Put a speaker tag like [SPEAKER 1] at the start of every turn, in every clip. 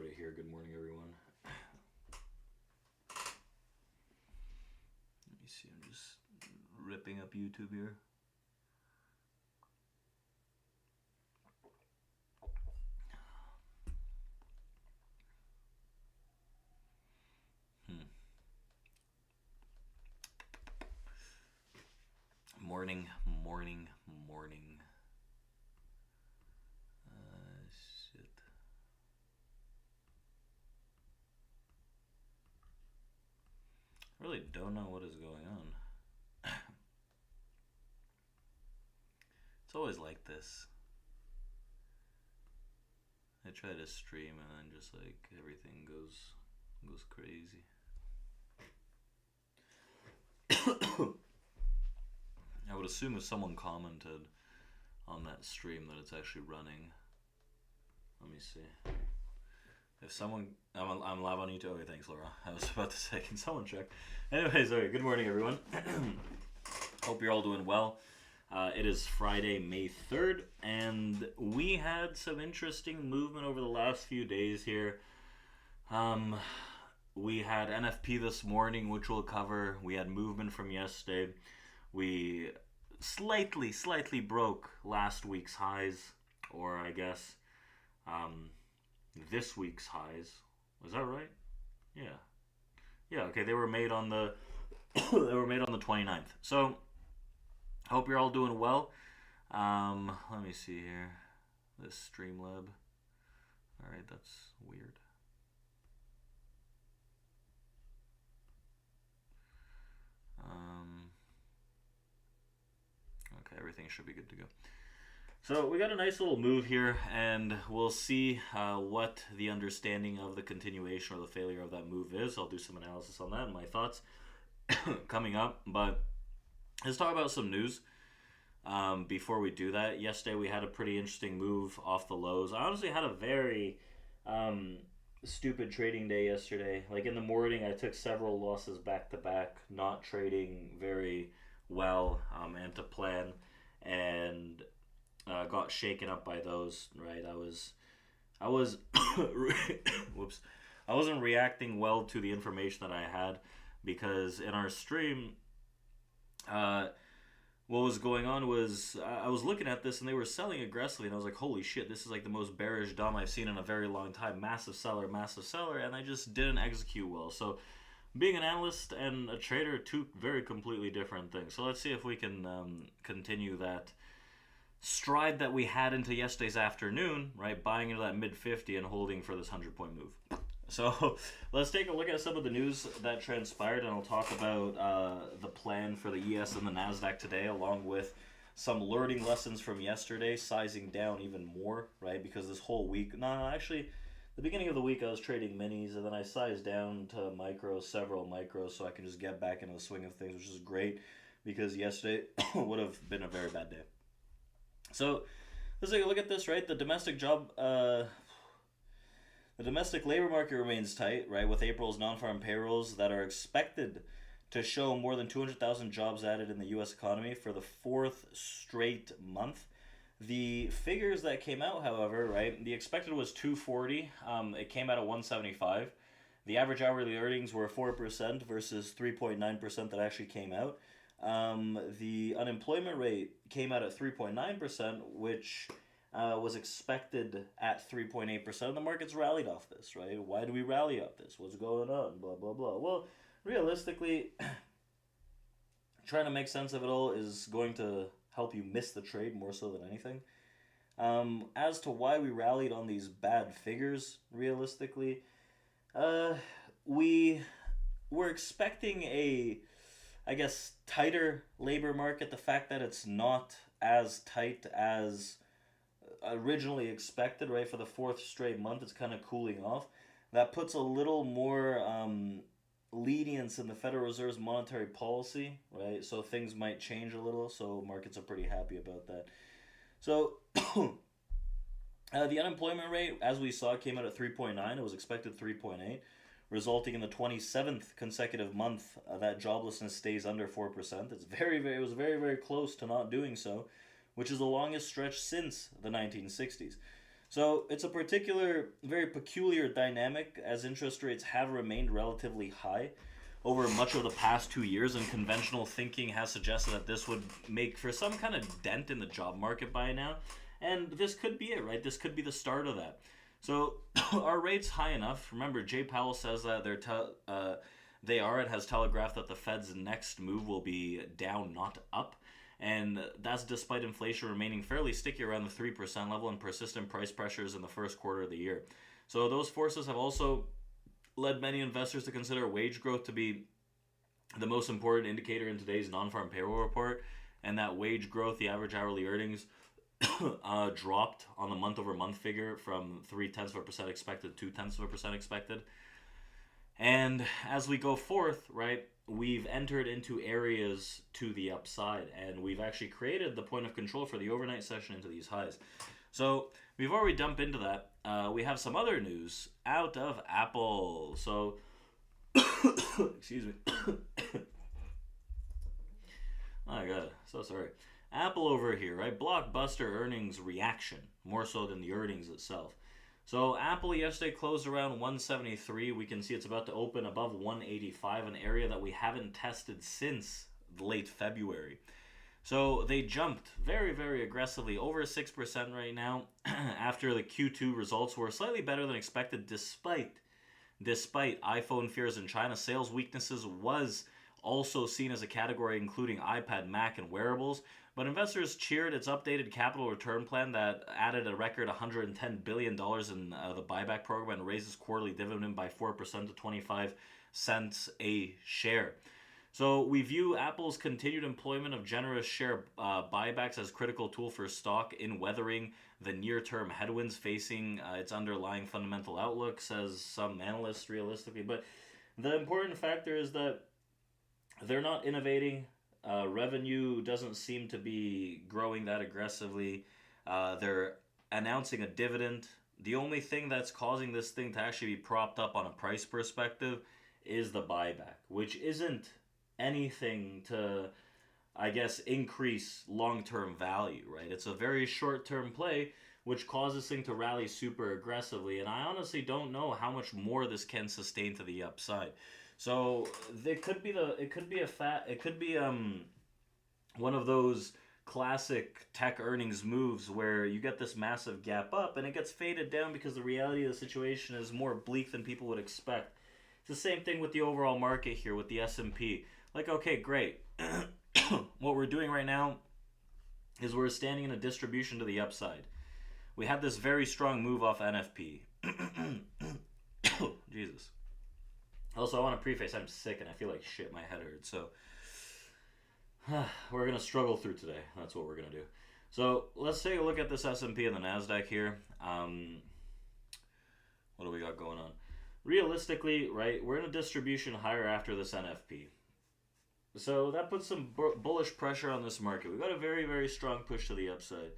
[SPEAKER 1] record it here. Good morning, everyone. Let me see. I'm just ripping up YouTube here. Morning. Shit. I really don't know what is going on. It's always like this. I try to stream and then just like everything goes crazy. I would assume if someone commented on that stream that it's actually running. Let me see. If someone, I'm live on YouTube. Okay, thanks, Laura. I was about to say, can someone check? Anyways, okay. Good morning, everyone. Hope you're all doing well. It is Friday, May 3rd, and we had some interesting movement over the last few days here. We had NFP this morning, which we'll cover. We had movement from yesterday. We slightly broke last week's highs, or I guess this week's highs. Was that right? Yeah, okay, they were made on the they were made on the 29th. So hope you're all doing well. Let me see here. This Streamlab. Alright, that's weird. Okay, everything should be good to go. So we got a nice little move here, and we'll see what the understanding of the continuation or the failure of that move is. I'll do some analysis on that and my thoughts coming up. But let's talk about some news before we do that. Yesterday we had a pretty interesting move off the lows. I honestly had a very stupid trading day yesterday. Like in the morning, I took several losses back to back, not trading very well and to plan, and got shaken up by those. Right, I was whoops, I wasn't reacting well to the information that I had, because in our stream, what was going on was I was looking at this and they were selling aggressively, and I was like, holy shit, this is like the most bearish dumb I've seen in a very long time. Massive seller, and I just didn't execute well. So being an analyst and a trader are two very completely different things. So let's see if we can continue that stride that we had into yesterday's afternoon, right? Buying into that mid 50 and holding for this 100-point move. So let's take a look at some of the news that transpired, and I'll talk about the plan for the ES and the NASDAQ today, along with some learning lessons from yesterday, sizing down even more, right? Because this whole week, actually, the beginning of the week I was trading minis, and then I sized down to micros, several micros, so I can just get back into the swing of things, which is great, because yesterday would have been a very bad day. So let's take a look at this, right? The domestic labor market remains tight, right, with April's non-farm payrolls that are expected to show more than 200,000 jobs added in the U.S. economy for the fourth straight month. The figures that came out, however, right, the expected was 240. It came out at 175. The average hourly earnings were 4% versus 3.9% that actually came out. The unemployment rate came out at 3.9%, which was expected at 3.8%, and the markets rallied off this, right? Why do we rally off this? What's going on? Blah, blah, blah. Well, realistically, trying to make sense of it all is going to help you miss the trade more so than anything. As to why we rallied on these bad figures, realistically, we were expecting a, I guess, tighter labor market. The fact that it's not as tight as originally expected, right, for the fourth straight month, it's kind of cooling off. That puts a little more lenience in the Federal Reserve's monetary policy, right? So things might change a little, so markets are pretty happy about that. So the unemployment rate, as we saw, came out at 3.9. It was expected 3.8, resulting in the 27th consecutive month that joblessness stays under 4%. It was very, very close to not doing so, which is the longest stretch since the 1960s. So it's a very peculiar dynamic as interest rates have remained relatively high over much of the past 2 years, and conventional thinking has suggested that this would make for some kind of dent in the job market by now. And this could be it, right? This could be the start of that. So are rates high enough? Remember, Jay Powell says that it has telegraphed that the Fed's next move will be down, not up. And that's despite inflation remaining fairly sticky around the 3% level and persistent price pressures in the first quarter of the year. So those forces have also led many investors to consider wage growth to be the most important indicator in today's non-farm payroll report, and that wage growth, the average hourly earnings, dropped on the month-over-month figure from 0.3% expected to 0.2% expected. And as we go forth, right, we've entered into areas to the upside, and we've actually created the point of control for the overnight session into these highs. So we've already dumped into that. We have some other news out of Apple. So, excuse me. My God, so sorry. Apple over here, right? Blockbuster earnings reaction, more so than the earnings itself. So Apple yesterday closed around 173. We can see it's about to open above 185, an area that we haven't tested since late February. So they jumped very, very aggressively, over 6% right now, after the Q2 results were slightly better than expected, despite iPhone fears in China. Sales weaknesses was also seen as a category including iPad, Mac, and wearables. But investors cheered its updated capital return plan that added a record $110 billion in the buyback program and raises quarterly dividend by 4% to 25 cents a share. So we view Apple's continued employment of generous share buybacks as a critical tool for stock in weathering the near-term headwinds facing its underlying fundamental outlook, says some analysts realistically. But the important factor is that they're not innovating. Revenue doesn't seem to be growing that aggressively. They're announcing a dividend. The only thing that's causing this thing to actually be propped up on a price perspective is the buyback, which isn't anything to, I guess, increase long-term value, right? It's a very short-term play, which causes this thing to rally super aggressively. And I honestly don't know how much more this can sustain to the upside. So it could be one of those classic tech earnings moves where you get this massive gap up and it gets faded down because the reality of the situation is more bleak than people would expect. It's the same thing with the overall market here with the S&P. Like, okay, great. What we're doing right now is we're standing in a distribution to the upside. We had this very strong move off NFP. Jesus. Also, I want to preface, I'm sick and I feel like shit, my head hurts. So, we're going to struggle through today. That's what we're going to do. So, let's take a look at this S&P and the NASDAQ here. What do we got going on? Realistically, right, we're in a distribution higher after this NFP. So, that puts some bullish pressure on this market. We got a very, very strong push to the upside.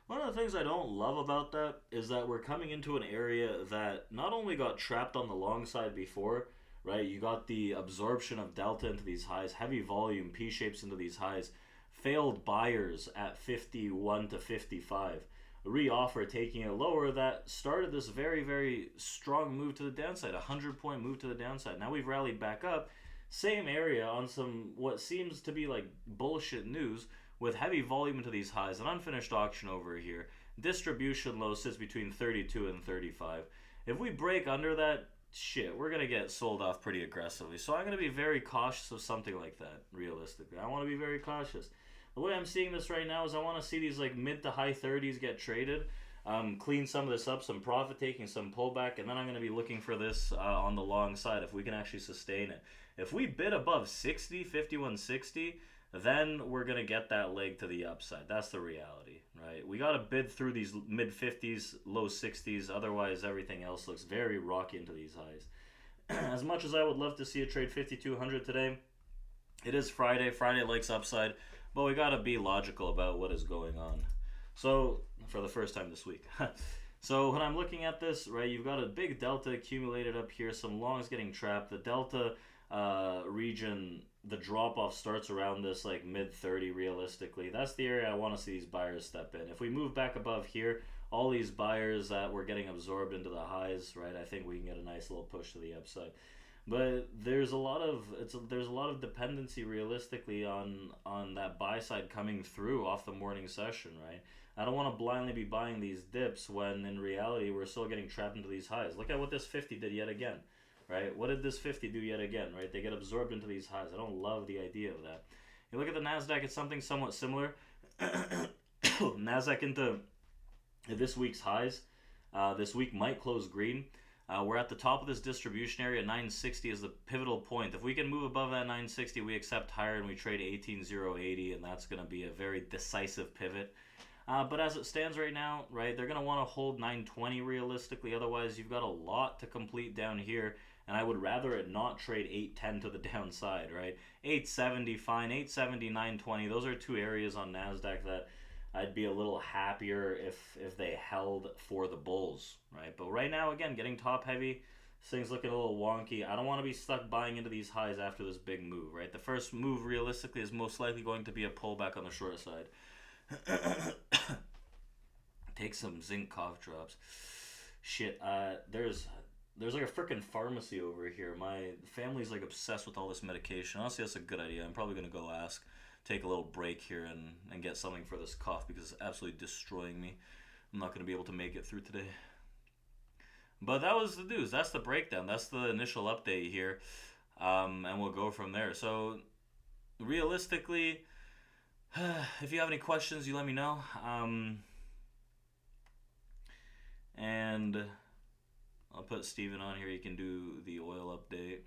[SPEAKER 1] One of the things I don't love about that is that we're coming into an area that not only got trapped on the long side before, right? You got the absorption of delta into these highs, heavy volume, P-shapes into these highs, failed buyers at 51 to 55, reoffer taking it lower that started this very, very strong move to the downside, 100-point move to the downside. Now we've rallied back up, same area on some what seems to be like bullshit news with heavy volume into these highs, an unfinished auction over here. Distribution low sits between 32 and 35. If we break under that, shit, we're going to get sold off pretty aggressively. So I'm going to be very cautious of something like that, realistically. I want to be very cautious. The way I'm seeing this right now is I want to see these like mid to high 30s get traded, clean some of this up, some profit taking, some pullback, and then I'm going to be looking for this on the long side if we can actually sustain it. If we bid above 60, 51.60, then we're going to get that leg to the upside. That's the reality, right? We got to bid through these mid-50s, low 60s. Otherwise, everything else looks very rocky into these highs. As much as I would love to see it trade 5,200 today, it is Friday. Friday likes upside, but we got to be logical about what is going on. So, for the first time this week. So, when I'm looking at this, right, you've got a big delta accumulated up here, some longs getting trapped. The delta region, the drop-off starts around this like mid-30 realistically. That's the area I want to see these buyers step in. If we move back above here, all these buyers that were getting absorbed into the highs, right? I think we can get a nice little push to the upside. But there's a lot of dependency realistically on that buy side coming through off the morning session, right? I don't want to blindly be buying these dips when in reality we're still getting trapped into these highs. Look at what this 50 did yet again, right? What did this 50 do yet again, right? They get absorbed into these highs. I don't love the idea of that. You look at the Nasdaq, it's something somewhat similar. Nasdaq into this week's highs. This week might close green. We're at the top of this distribution area. 960 is the pivotal point. If we can move above that 960, we accept higher and we trade 18,080, and that's going to be a very decisive pivot. But as it stands right now, right, they're going to want to hold 920 realistically. Otherwise, you've got a lot to complete down here. And I would rather it not trade 810 to the downside, right? 870, fine. 870, 920. Those are two areas on NASDAQ that I'd be a little happier if they held for the bulls, right? But right now, again, getting top heavy, this thing's looking a little wonky. I don't want to be stuck buying into these highs after this big move, right? The first move realistically is most likely going to be a pullback on the short side. Take some zinc cough drops. Shit, there's like a freaking pharmacy over here. My family's like obsessed with all this medication. Honestly, that's a good idea. I'm probably gonna go take a little break here and get something for this cough because it's absolutely destroying me. I'm not gonna be able to make it through today. But that was the news. That's the breakdown. That's the initial update here, and we'll go from there. So realistically, if you have any questions, you let me know. And I'll put Steven on here. You can do the oil update.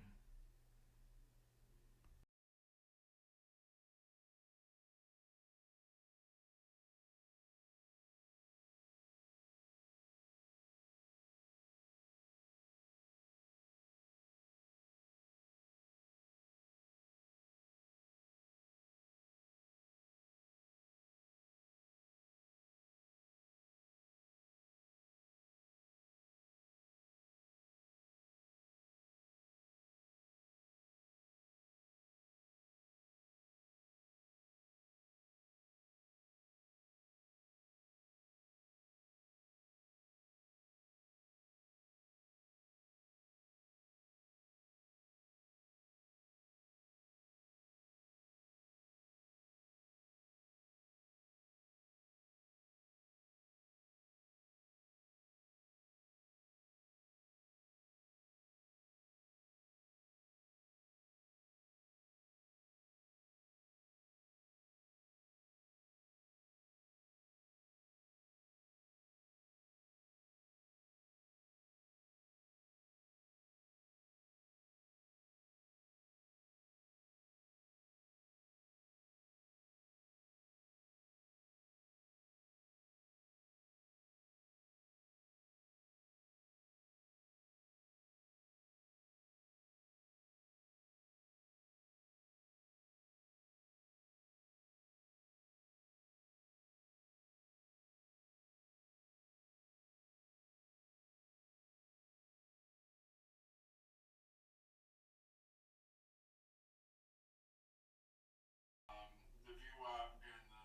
[SPEAKER 2] The VWAP and the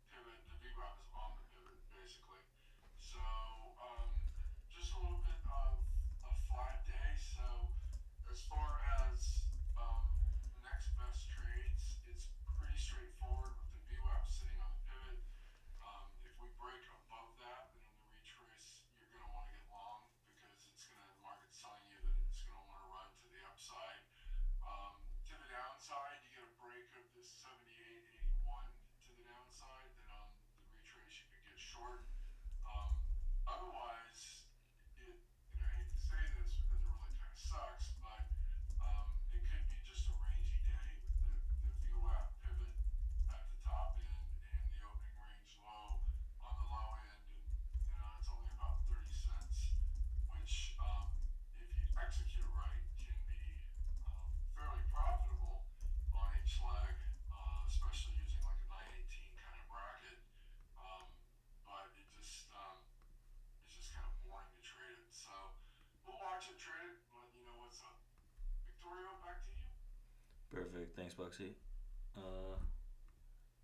[SPEAKER 2] pivot, the VWAP is on the pivot basically. So just a little bit of a flat day. So as far as next best trades, it's pretty straightforward with the VWAP sitting on the pivot. If we break above that, then in the retrace, you're going to want to get long because the market's telling you that it's going to want to run to the upside. To the downside, you get a break of this 78.81 to the downside. Then on the retrace, you could get short. Um, Otherwise, and I hate to say this because it really kind of sucks, but it could be just a rangy day with the VWAP pivot at the top end and the opening range low on the low end, and it's only about 30 cents, which if you execute right can be fairly profitable on each leg, especially using like a 918 kind of bracket. Um, but it's just kind of boring to trade it. So we'll watch it, trade it, let you know what's up. Victorio, back to you.
[SPEAKER 1] Perfect. Thanks, Buxy.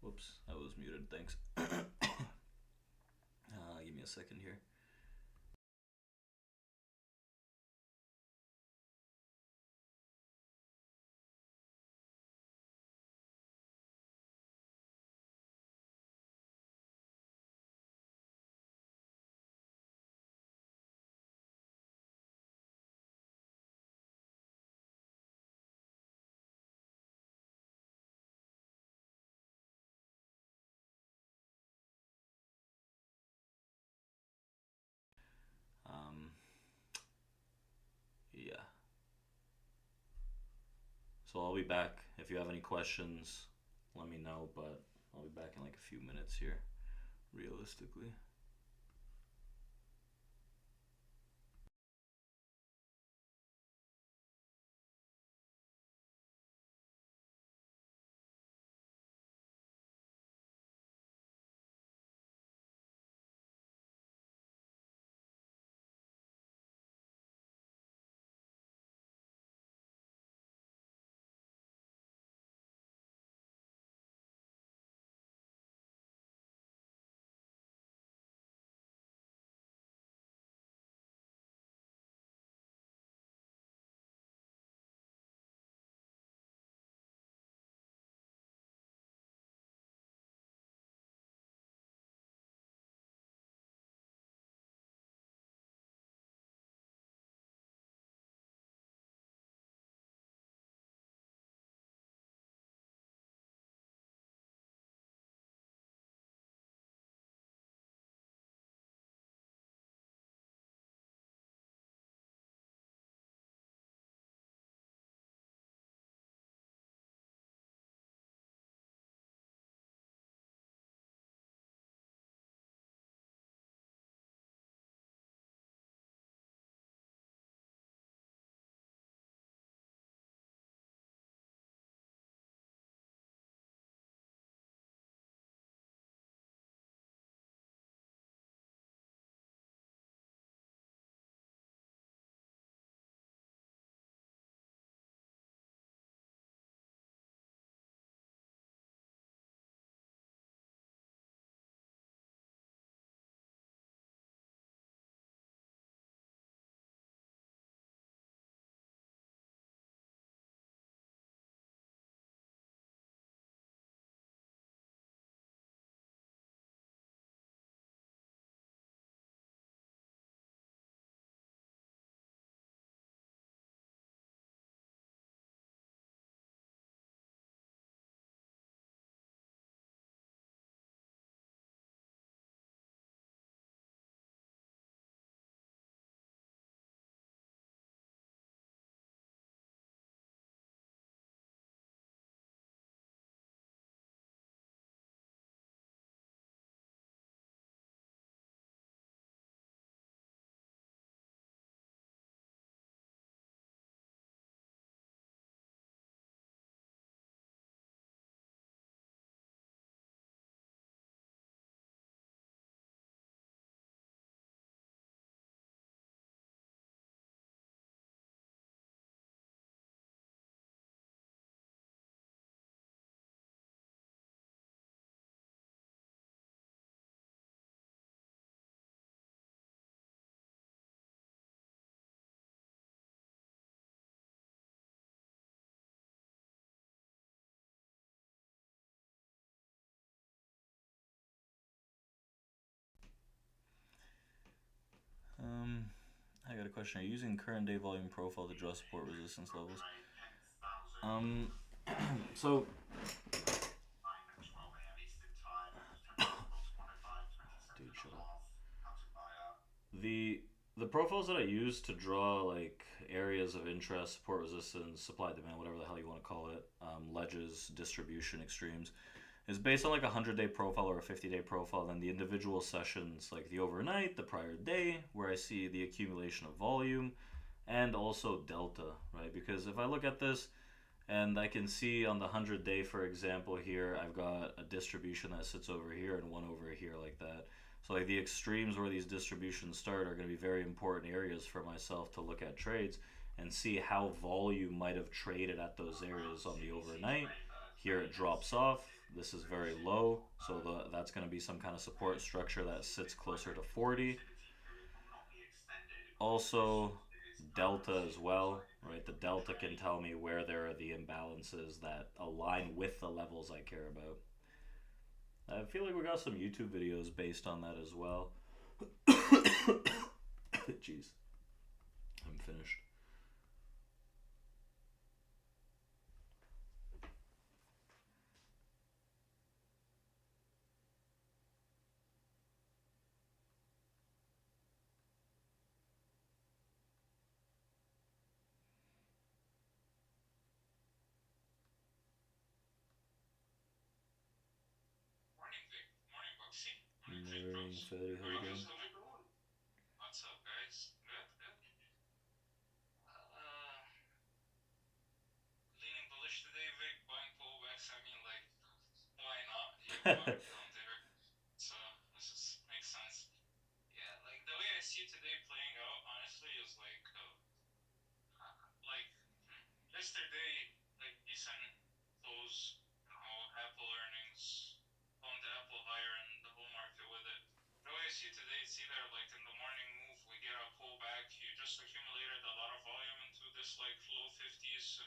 [SPEAKER 1] Whoops, I was muted. Thanks. Give me me a second here. Um, yeah. So I'll be back. If you have any questions, let me know, but I'll be back in like a few minutes here, realistically. Um, I got a question. Are you using current day volume profile to draw support resistance levels? Um, so dude, shut up. The the profiles that I use to draw like areas of interest, support resistance, supply demand, whatever the hell you want to call it, ledges, distribution, extremes, is based on like a 100-day profile or a 50-day profile. Then the individual sessions, like the overnight, the prior day, where I see the accumulation of volume, and also delta, right? Because if I look at this, and I can see on the 100-day, for example, here, I've got a distribution that sits over here and one over here like that. So like the extremes where these distributions start are going to be very important areas for myself to look at trades and see how volume might have traded at those areas on the overnight. Here it drops off. This is very low, so that's going to be some kind of support structure that sits closer to 40. Also, delta as well, right? The delta can tell me where there are the imbalances that align with the levels I care about. I feel like we got some YouTube videos based on that as well. Jeez, I'm finished.
[SPEAKER 2] Morning, Vic. Morning, Bugsy. Morning, Trade
[SPEAKER 1] Morning,
[SPEAKER 2] Pros.
[SPEAKER 1] Fetty. How you
[SPEAKER 2] How
[SPEAKER 1] doing?
[SPEAKER 2] is the week going? What's up, guys? Good, good. Leaning bullish today, Vic. Buying pullbacks. I mean, like, why not? You bought it down there. So, this is, makes sense. Yeah, like, the way I see today playing out, honestly, is like, yesterday, like, decent close, Apple earnings, pumped Apple higher and the whole market with it. The way I see it today, it's either like in the morning move, we get a pullback, you just accumulated a lot of volume into this like low 50s,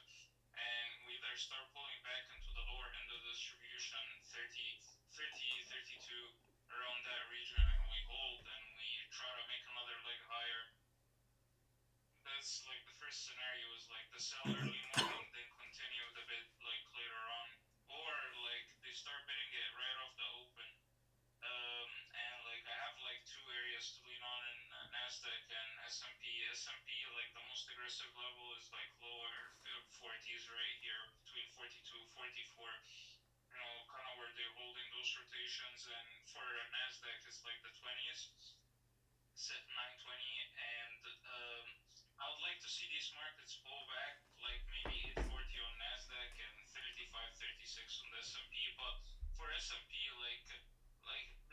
[SPEAKER 2] and we either start pulling back into the lower end of the distribution, 30, 30, 32, around that region, and we hold and we try to make another leg higher. That's like the first scenario is like the sell early morning, then continue the bid like later on, or like they start bidding it right off the open. And like I have like two areas to lean on in Nasdaq and S&P. S&P, like the most aggressive level is like lower 40s right here between 42, 44. Kind of where they're holding those rotations, and for Nasdaq it's like the 20s, set 920, and I would like to see these markets pull back, like maybe 840 on Nasdaq and 35, 36 on the S&P. But for S&P, like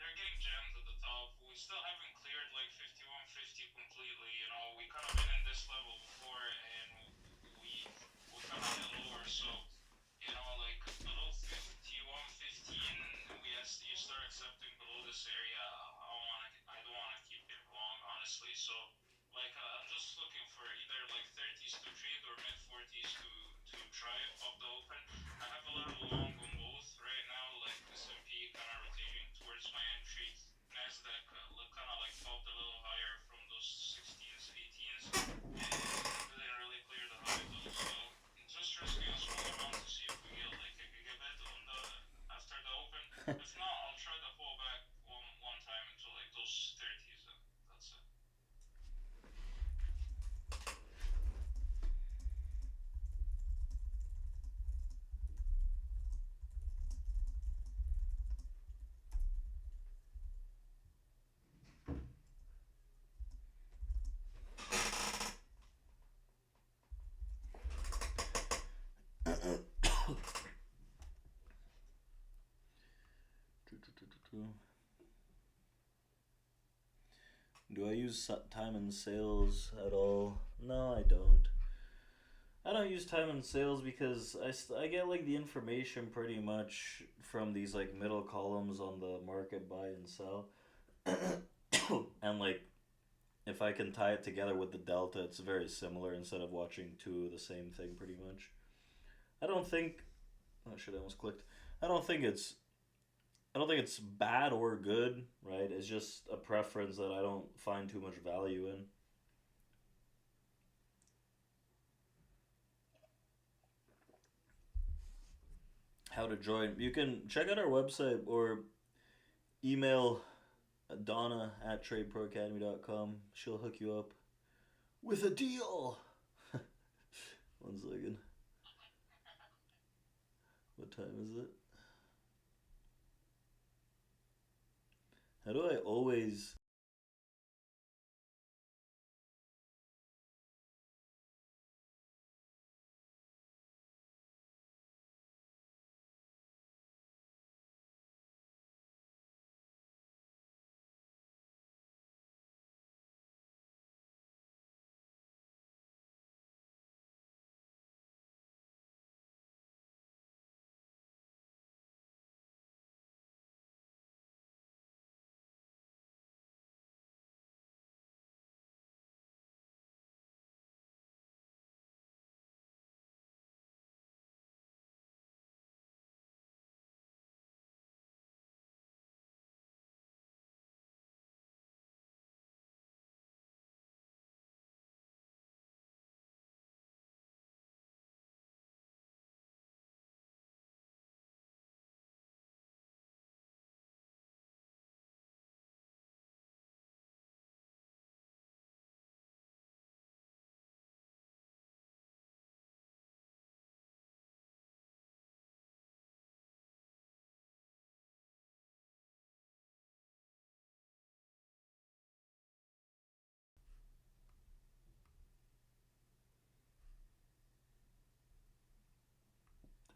[SPEAKER 2] they're getting jammed at the top. We still haven't cleared like 5150 completely. We kind of been in this level before, and we kind of hit lower. So like below 5115, you start accepting below this area. I don't want to keep it long, honestly. So, like, I'm just looking for either like 30s to trade or mid 40s to try off the open. I have a little long on both right now, like S&P kind of rotating towards my entry. Nasdaq kind of like popped a little higher from those 16s, 18s. It didn't really clear the high though, so just risking a small amount to see if we get like a gigabit on the after the open. If not, I'll try to pull back one time into like those 30s, and that's it.
[SPEAKER 1] Do I use time and sales at all? No, I don't. I don't use time and sales because I get like the information pretty much from these like middle columns on the market buy and sell. And like if I can tie it together with the delta, it's very similar instead of watching two of the same thing pretty much. I don't think oh shit, I almost clicked. I don't think it's I don't think it's bad or good, right? It's just a preference that I don't find too much value in. How to join? You can check out our website or email Donna at tradeproacademy.com. She'll hook you up with a deal. One second. What time is it? How do I always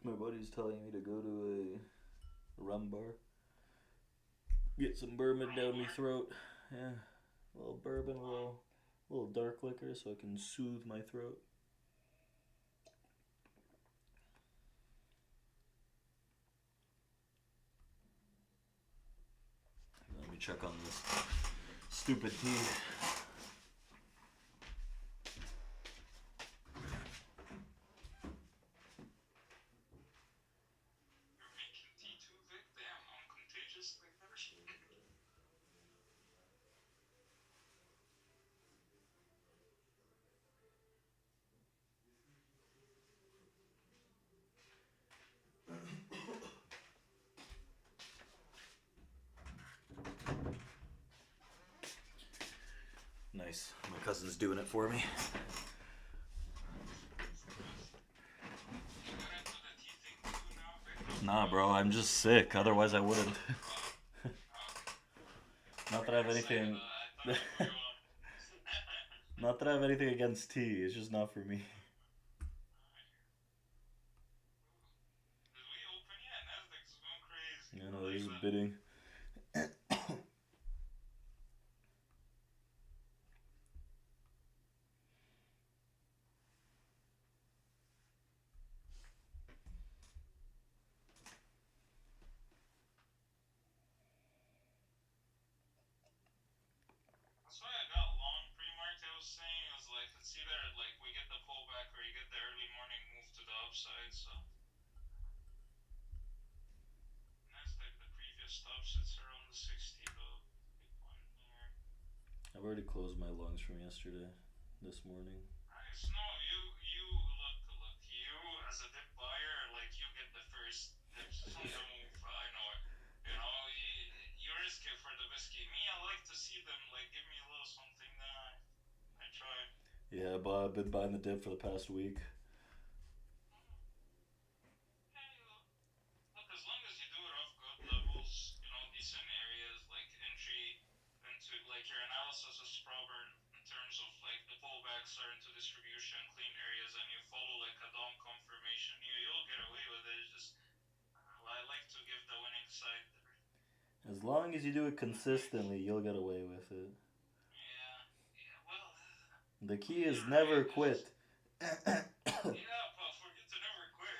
[SPEAKER 1] My buddy's telling me to go to a rum bar, get some bourbon down my throat. Yeah, a little bourbon, a little dark liquor, so I can soothe my throat. Let me check on this stupid tea.
[SPEAKER 2] You're making tea too, Vic? Damn, I'm contagious like that.
[SPEAKER 1] Nice. My cousin's doing it for me.
[SPEAKER 2] You got into the tea thing too now, Vic?
[SPEAKER 1] Nah, bro, I'm just sick. Otherwise, I wouldn't. Not that I have anything.
[SPEAKER 2] I thought I put you on.
[SPEAKER 1] Not that I have anything against tea. It's just not for me.
[SPEAKER 2] Did we open yet? Nasdaq's going crazy.
[SPEAKER 1] You
[SPEAKER 2] I
[SPEAKER 1] know,
[SPEAKER 2] like
[SPEAKER 1] there's
[SPEAKER 2] that.
[SPEAKER 1] bidding.
[SPEAKER 2] That's why I got long pre-marked. I was saying it was like it's either like we get the pullback or you get the early morning move to the upside. So Nasdaq, the previous stop sits around the 60 though. Big one here.
[SPEAKER 1] I've already closed my lungs from yesterday, this morning.
[SPEAKER 2] Nice. No, you look. You as a dip buyer, like you get the first dips on the move. I know it. You know, you risk it for the whiskey. Me, I like to see them like give me a little something. Then I try.
[SPEAKER 1] Yeah, but I've been buying the dip for the past week.
[SPEAKER 2] Yeah, look, as long as you do it off good levels, you know, decent areas, like entry into like your analysis is proper in terms of like the pullbacks are into distribution, clean areas, and you follow like a DOM confirmation, you'll get away with it. It's just I like to give the winning side there.
[SPEAKER 1] As long as you do it consistently, you'll get away with it.
[SPEAKER 2] Yeah, yeah. Well,
[SPEAKER 1] The key is
[SPEAKER 2] you're right.
[SPEAKER 1] never quit.
[SPEAKER 2] Yeah, but for you to never quit,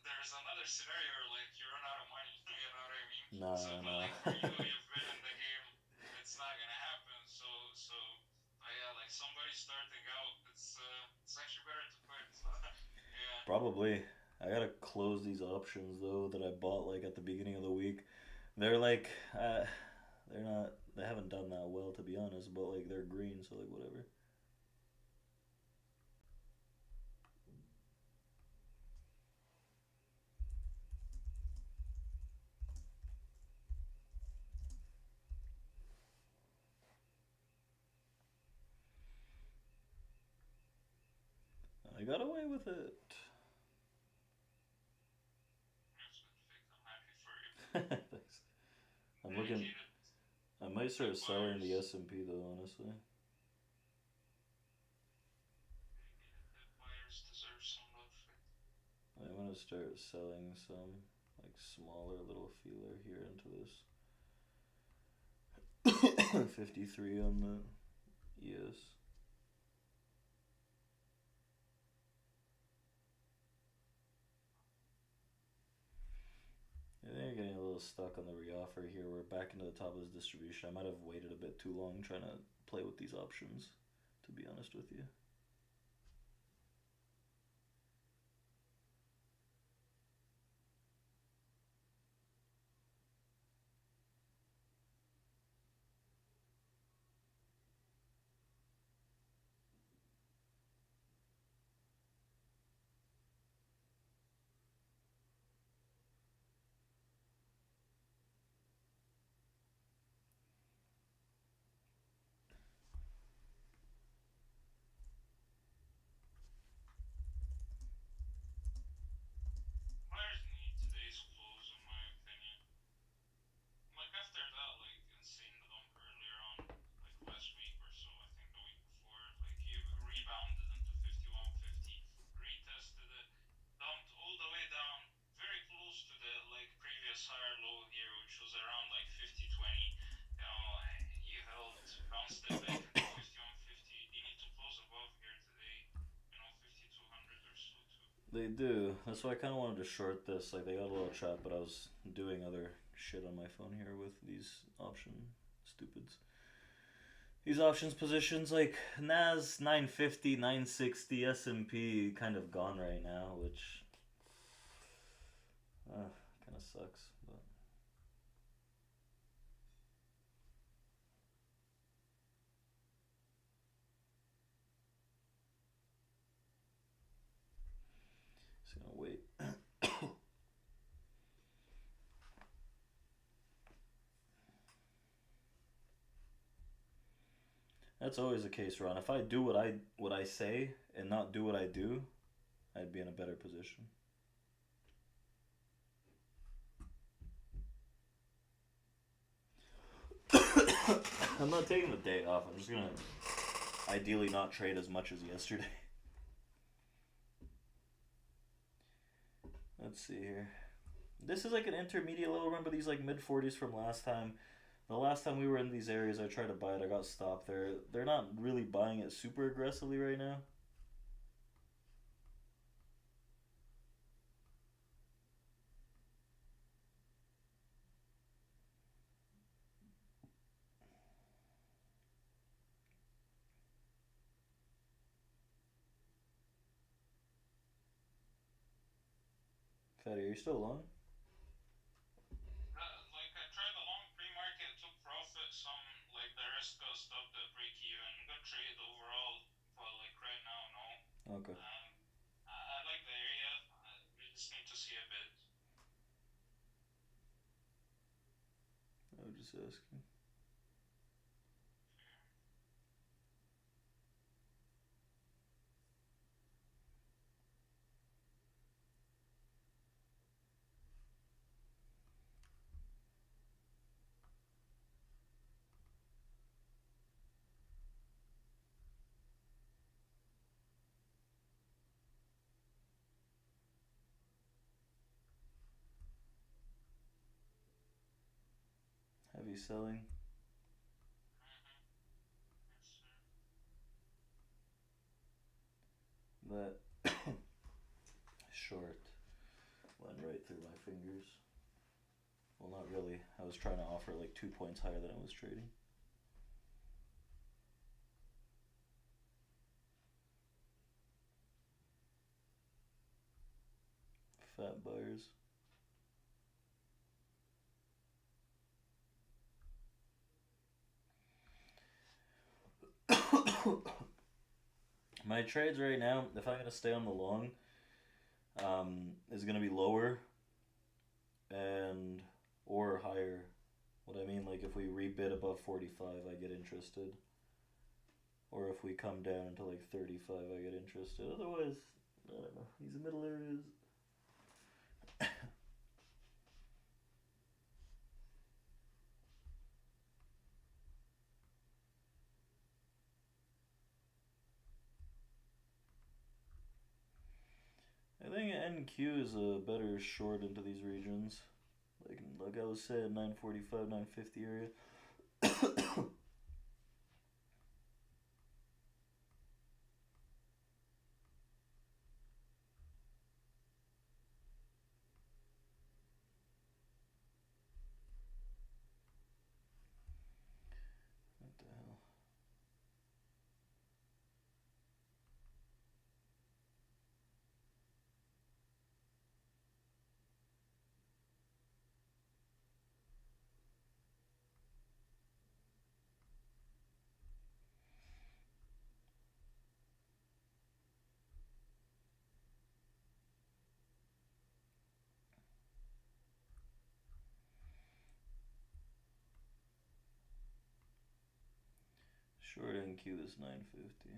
[SPEAKER 2] there's another scenario where, like you run out of money. You know what I mean? So,
[SPEAKER 1] Nah,
[SPEAKER 2] but
[SPEAKER 1] nah.
[SPEAKER 2] like for you, you've been in the game. It's not gonna happen. So, but yeah, like somebody starting out, it's actually better to quit. So, yeah.
[SPEAKER 1] Probably. I gotta close these options though that I bought like at the beginning of the week. They're like, they're not. They haven't done that well to be honest, but like they're green, so like whatever. I got away with it.
[SPEAKER 2] That's good, Vic. I'm happy for you.
[SPEAKER 1] Thanks. I'm looking.
[SPEAKER 2] Dedicated
[SPEAKER 1] I might
[SPEAKER 2] dip
[SPEAKER 1] start selling the
[SPEAKER 2] buyers.
[SPEAKER 1] S&P though, honestly.
[SPEAKER 2] Dedicated dip buyers deserve some love, Vic.
[SPEAKER 1] I'm gonna start selling some like smaller little feeler here into this 53 on the ES. I think you're getting a little stuck on the reoffer here. We're back into the top of this distribution. I might have waited a bit too long trying to play with these options, to be honest with you. They do. That's why I kind of wanted to short this. Like, they got a little chat, but I was doing other shit on my phone here with these option stupids. These options positions, like Nas 950, 960, S&P kind of gone right now, which kind of sucks. But just gonna wait. That's always the case, Ron. If I do what I say and not do what I do, I'd be in a better position. I'm not taking the day off. I'm just gonna ideally not trade as much as yesterday. Let's see here. This is like an intermediate level. Remember these like mid 40s from last time? The last time we were in these areas, I tried to buy it. I got stopped there. They're not really buying it super aggressively right now. Fatty, are you still along?
[SPEAKER 3] Like I tried a long pre-market, took profit, some like the rest got stopped at break even. Good trade overall, but like right now, no.
[SPEAKER 1] Okay.
[SPEAKER 3] I like the area. We just need to see a bit.
[SPEAKER 1] I was just asking. Heavy selling. That short went right through my fingers. Well, not really. I was trying to offer like 2 points higher than I was trading. Fat buyers. My trades right now, if I'm gonna stay on the long, is gonna be lower and or higher. What I mean, like if we rebid above 45, I get interested. Or if we come down into like 35, I get interested. Otherwise, I don't know. These middle areas. I think NQ is a better short into these regions. Like I was saying, 945, 950 area. What the hell? Short NQ is 950.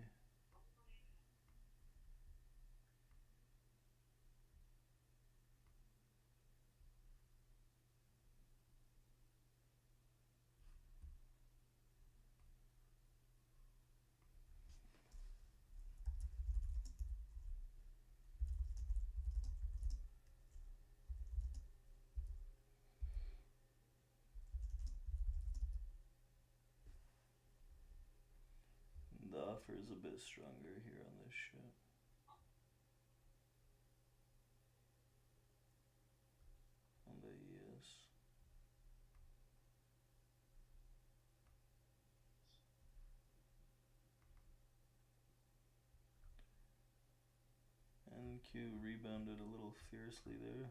[SPEAKER 1] The offer is a bit stronger here on this shit. NQ rebounded a little fiercely there.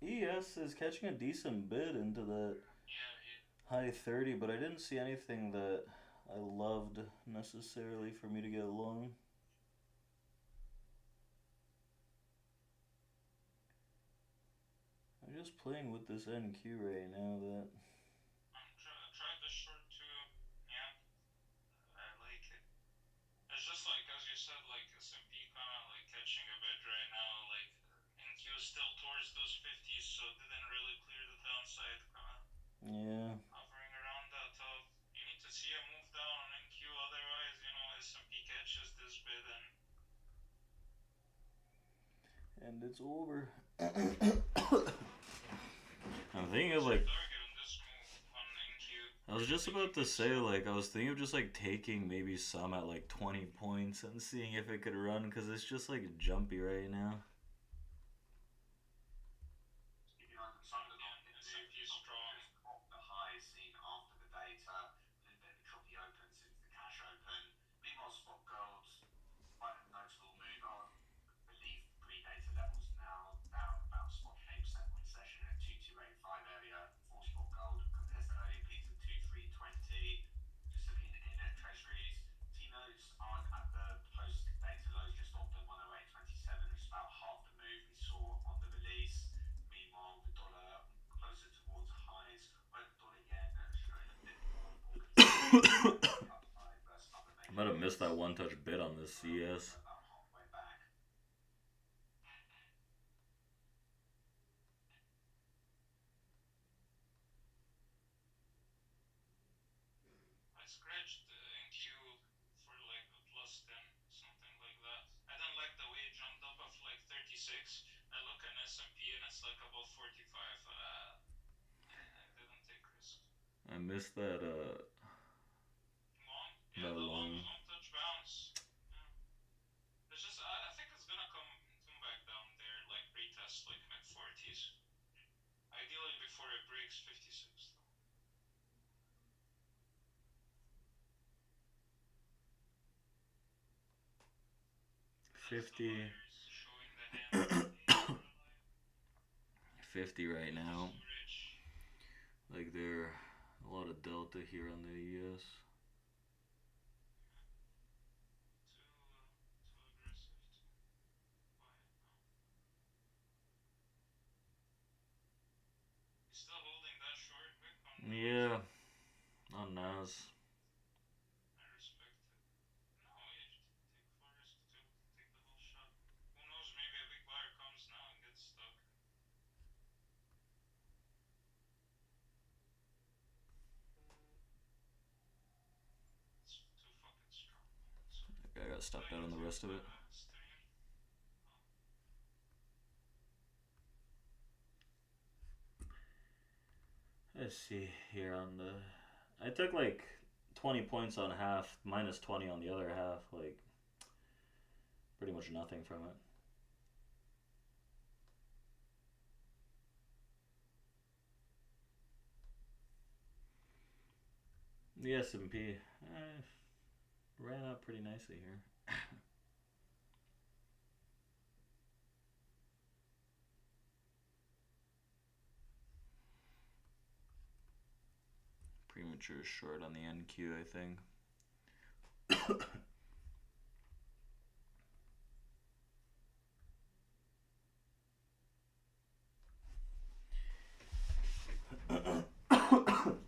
[SPEAKER 1] ES is catching a decent bid into that high 30, but I didn't see anything that I loved necessarily for me to get long. I'm just playing with this NQ right now that...
[SPEAKER 3] I tried this short too. Yeah, I like it. It's just like, as you said, like S&P kind of like catching a bid right now. Like NQ still towards those 50s, so didn't really clear the downside. Kind of hovering around that top. You need to see a move down on NQ, otherwise, you know, S&P catches this bid
[SPEAKER 1] and it's over. I'm thinking of like...
[SPEAKER 3] target on this move on NQ.
[SPEAKER 1] I was just about to say, like, I was thinking of just like taking maybe some at like 20 points and seeing if it could run, because it's just like jumpy right now.
[SPEAKER 4] If you like the side of the market,
[SPEAKER 3] S&P is strong.
[SPEAKER 4] Off the high seen after the data, a little bit of a choppy open since the cash open. Meanwhile, spot gold, quite a notable move on. I believe pre-data levels now down about spot 8% with session at 2285 area for spot gold compares to earlier peaks of 2320. Just looking in at treasuries, T-notes are at the post-data lows just off the 108.27, which is about half the move we saw on the release. Meanwhile, the dollar closer towards highs, where the dollar yen showing a bit more
[SPEAKER 1] I might have missed that one-touch bid on this CS.
[SPEAKER 4] about halfway back.
[SPEAKER 3] I scratched NQ for like a plus 10, something like that. I don't like the way it jumped up of like 36. I look at S&P and it's like above 45. I didn't take risk.
[SPEAKER 1] I missed that,
[SPEAKER 3] Long? Yeah,
[SPEAKER 1] that
[SPEAKER 3] the
[SPEAKER 1] long.
[SPEAKER 3] long touch bounce. Yeah. It's just, I think it's gonna come back down there, like retest like mid 40s. Ideally before it breaks 56 though.
[SPEAKER 1] 50.
[SPEAKER 3] Showing the hand.
[SPEAKER 1] 50 right now. Like there a lot of delta here on the ES.
[SPEAKER 3] Too aggressive, too quiet now. He's still holding that short, Vic, on
[SPEAKER 1] Yeah, on Nas.
[SPEAKER 3] I respect it. No, you just take full risk too. Take the whole shot. Who knows, maybe a big buyer comes now and gets stuck. It's too fucking strong.
[SPEAKER 1] I got stuck out on the rest of it.
[SPEAKER 3] Stream.
[SPEAKER 1] Let's see here on the... I took like 20 points on half, minus 20 on the other half, like pretty much nothing from it. The S&P ran up pretty nicely here. Premature short on the NQ, I think.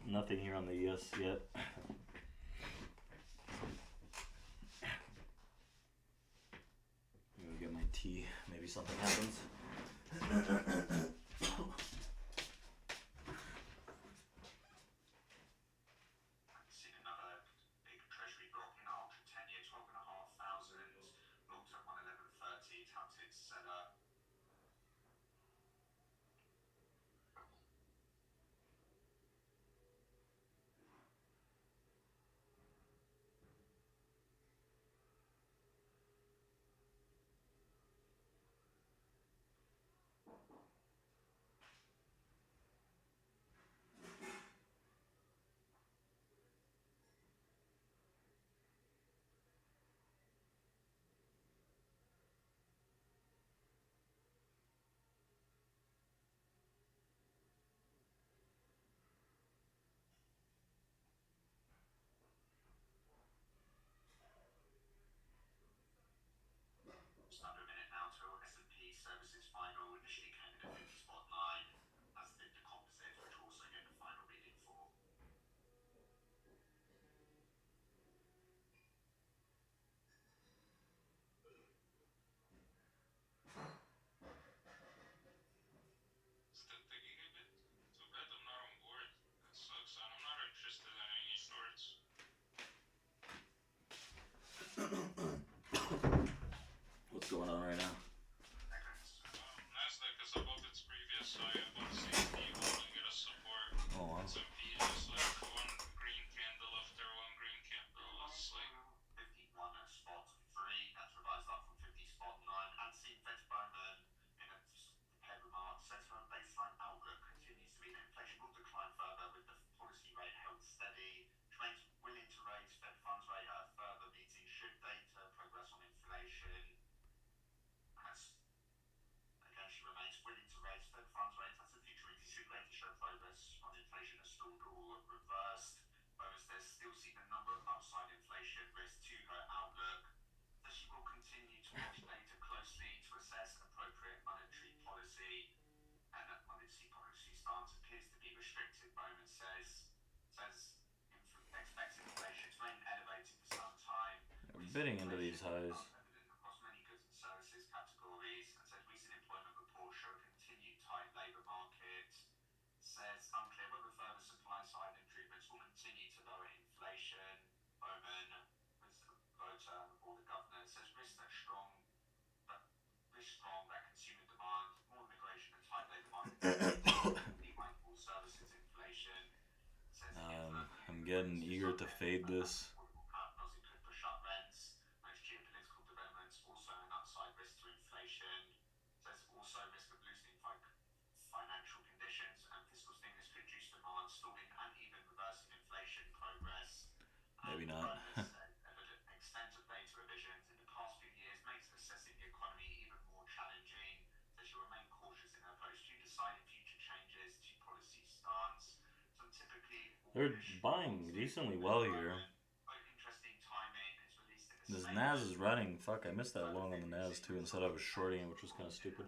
[SPEAKER 1] Nothing here on the ES yet. I'm gonna get my tea. Maybe something happens.
[SPEAKER 4] Seen another big treasury block in ultra 10-year
[SPEAKER 1] spitting into these highs.
[SPEAKER 4] Evident across many goods and services categories, and says recent employment reports show a continued tight labour market. Says unclear whether further supply side improvements will continue to lower inflation. Bowman, voter, and the board of governors says risks strong that consumer demand, more immigration, and tight labour markets behind all services inflation. Says
[SPEAKER 1] I'm getting eager to fade this.
[SPEAKER 4] Partners, it could push up rents. Most geopolitical developments also an upside risk to inflation. Says also risk of loosening financial conditions and fiscal stimulus could reduce demand, stalling and even reversing inflation progress.
[SPEAKER 1] Maybe not.
[SPEAKER 4] Extent of data revisions in the past few years makes assessing the economy even more challenging. Says she'll remain cautious in her approach to deciding future changes to policy stance. Some typically
[SPEAKER 1] They're buying decently well here.
[SPEAKER 4] Interesting timing. It's released in
[SPEAKER 1] This Nas is running. Fuck, I missed that long on the Nas too. Instead I was shorting it, which was kind of stupid.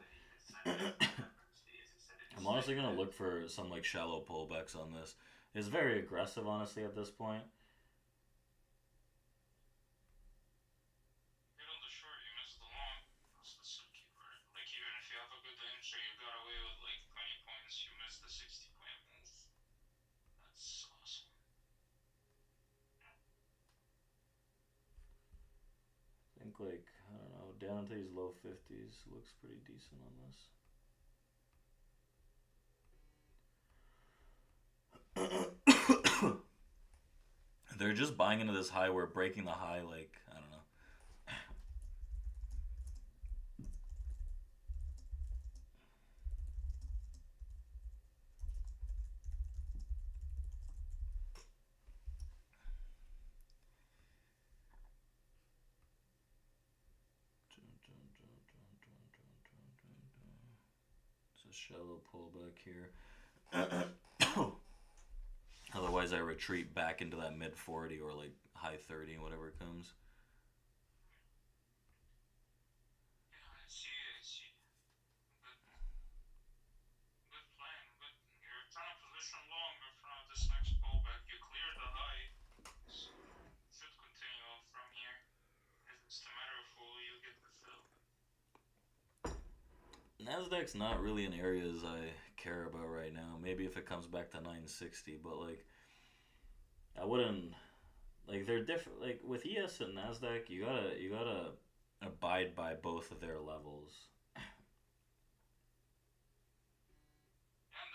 [SPEAKER 1] I'm honestly gonna look for some like shallow pullbacks on this. It's very aggressive, honestly, at this point.
[SPEAKER 3] Hit on the short, you missed the long. That's the subkeeper. Like, even if you have a good entry, you got away with like 20 points, you missed the 60-point move. That's awesome.
[SPEAKER 1] I think like, I don't know, down to these low 50s looks pretty decent on this. They're just buying into this high. We're breaking the high, like, I don't know. It's a shallow pullback here. Otherwise, I retreat back into that mid 40 or like high 30, whatever comes.
[SPEAKER 3] Yeah, I see. Good plan, but you're trying to position long in front of this next pullback. You cleared the high, so should continue up from here. It's a matter of will you get the fill.
[SPEAKER 1] Nasdaq's not really in areas I care about right now. Maybe if it comes back to 960, but like I wouldn't like they're different. Like with ES and Nasdaq, you gotta abide by both of their levels.
[SPEAKER 3] And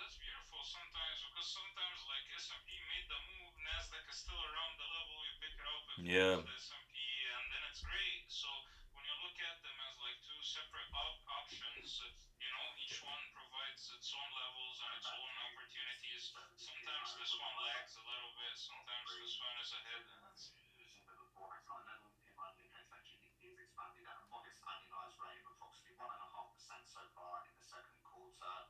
[SPEAKER 3] that's beautiful sometimes because sometimes like S&P made the move, Nasdaq is still around the level you pick it up.
[SPEAKER 1] Yeah.
[SPEAKER 3] The S&P, and then it's great. So when you look at them as like two separate options, each one provides its own levels and its own opportunities. Sometimes this one lags a little bit, sometimes this one is ahead.
[SPEAKER 4] GDP has expanded at a modest annualized rate of approximately 1.5% so far in the second quarter.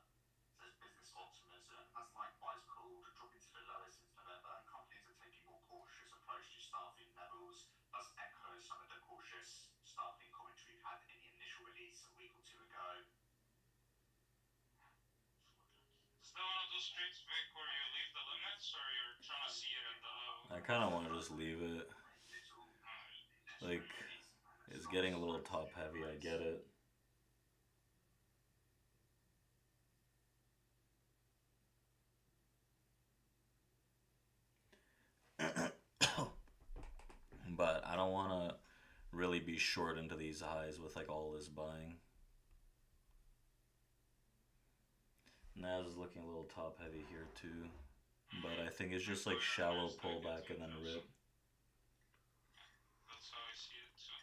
[SPEAKER 4] Says business optimism has likewise cooled, dropping to the lowest since November, and companies are taking more cautious approach to staffing levels. Thus echoes some of the cautious staffing commentary we had in the initial release a week or two ago.
[SPEAKER 3] Is that one of those trades, Vic, where you leave the limits or you're trying to see it at the level?
[SPEAKER 1] I kind of want to just leave it. Like, it's getting a little top heavy, I get it. But I don't want to really be short into these highs with like all this buying. Nas is looking a little top heavy here too. But I think it's just like shallow pullback and then rip.
[SPEAKER 3] That's how I see it too.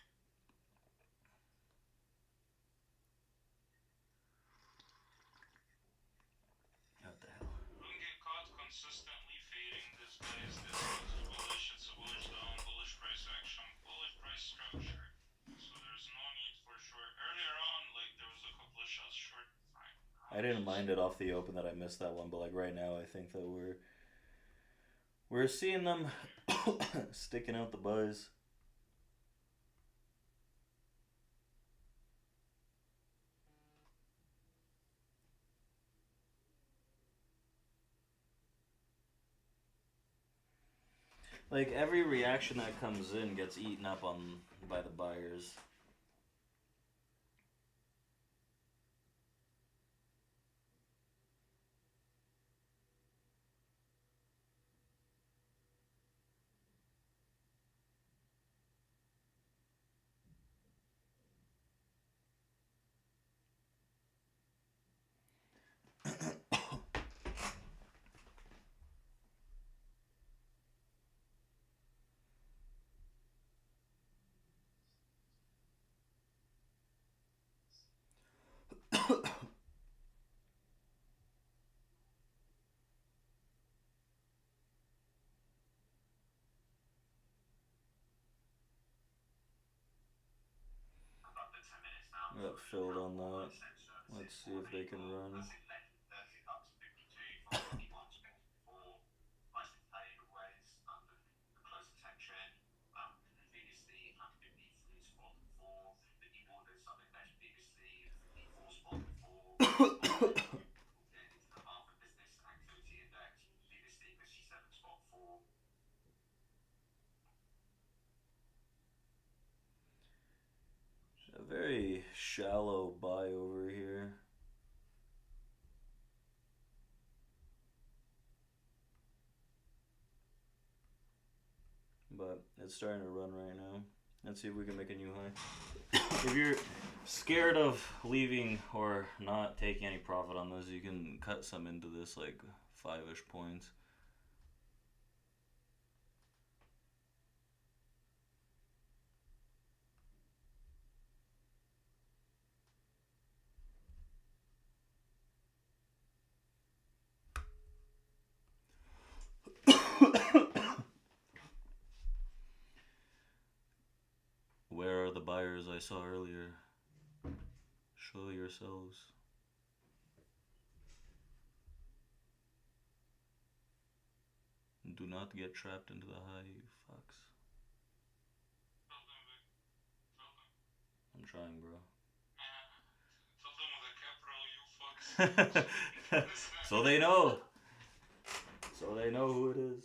[SPEAKER 1] What the hell?
[SPEAKER 3] Don't get caught consistently fading this, guys. This is bullish, it's a bullish down, bullish price action, bullish price structure. So there's no need for short. Earlier on, like there was a couple of shots short. Fine.
[SPEAKER 1] I didn't mind it off the open that I missed that one, but like right now I think that we're seeing them sticking out the buys. Like every reaction that comes in gets eaten up on by the buyers.
[SPEAKER 4] Under 10 minutes now.
[SPEAKER 1] Got filled on that. Let's see if they can run.
[SPEAKER 4] That's it, left 30 up to 52 from 51 spots before. Nicely played always under the close attention. Previously, 153 spot before. The new orders, something left previously, 54 spot before. Again, into the Harvard Business Activity Index, previously 57 spot 4.
[SPEAKER 1] A very shallow buy over here. But it's starting to run right now. Let's see if we can make a new high. If you're scared of leaving or not taking any profit on this, you can cut some into this, like 5-ish points. Where are the buyers I saw earlier? Show yourselves. Do not get trapped into the high, you fucks. I'm trying, bro.
[SPEAKER 3] Fill them with a cap roll, you fucks.
[SPEAKER 1] So they know. So they know who it is.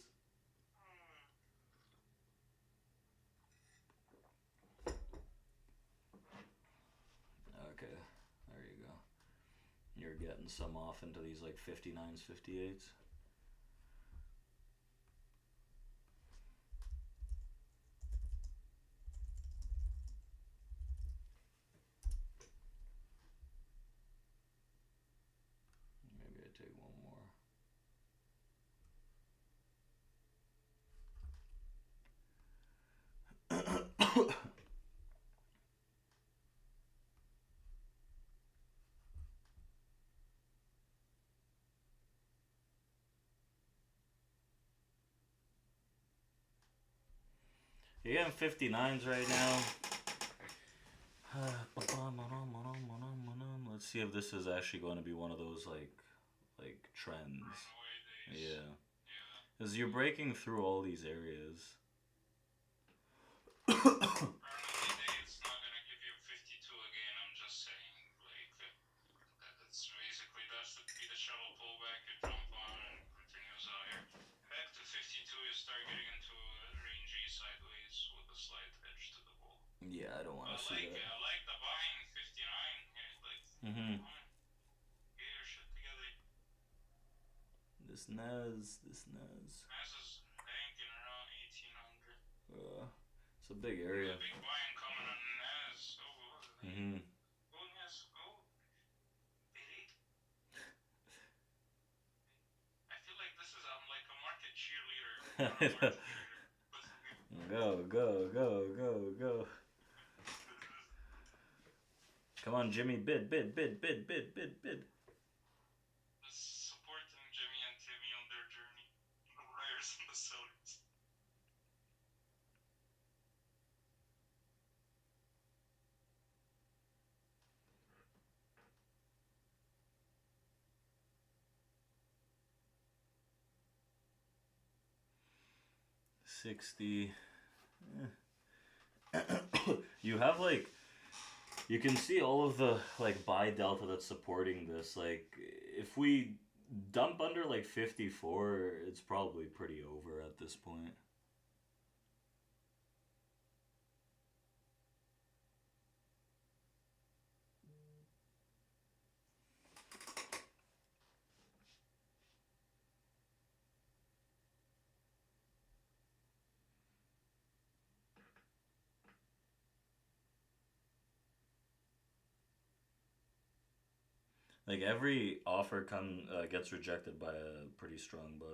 [SPEAKER 1] Okay, there you go. You're getting some off into these like 59s, 58s. Maybe I take one more. You're getting 59s right now. Let's see if this is actually going to be one of those like trends. Yeah. Because you're breaking through all these areas.
[SPEAKER 3] It's not gonna give you 52 again, I'm just saying. Like, that's basically, that should be the shallow pullback, you jump on and continues higher. Back to 52, you start getting into rangy sideways with a slight edge to the ball.
[SPEAKER 1] Yeah, I don't want to see that.
[SPEAKER 3] I like the buying 59. Like,
[SPEAKER 1] Mm-hmm.
[SPEAKER 3] get your shit together.
[SPEAKER 1] This Naz.
[SPEAKER 3] Naz is banking around 1800.
[SPEAKER 1] It's a big area.
[SPEAKER 3] There's a big buying coming on Naz.
[SPEAKER 1] Mm-hmm.
[SPEAKER 3] Go Naz, go. Baby. I feel like this is, I'm like a market cheerleader.
[SPEAKER 1] Go. Come on, Jimmy, bid.
[SPEAKER 3] Just supporting Jimmy and Timmy on their journey. The buyers and the sellers.
[SPEAKER 1] $60. You have like, you can see all of the like buy delta that's supporting this. Like, if we dump under like 54, it's probably pretty over at this point. Like every offer gets rejected by a pretty strong buy.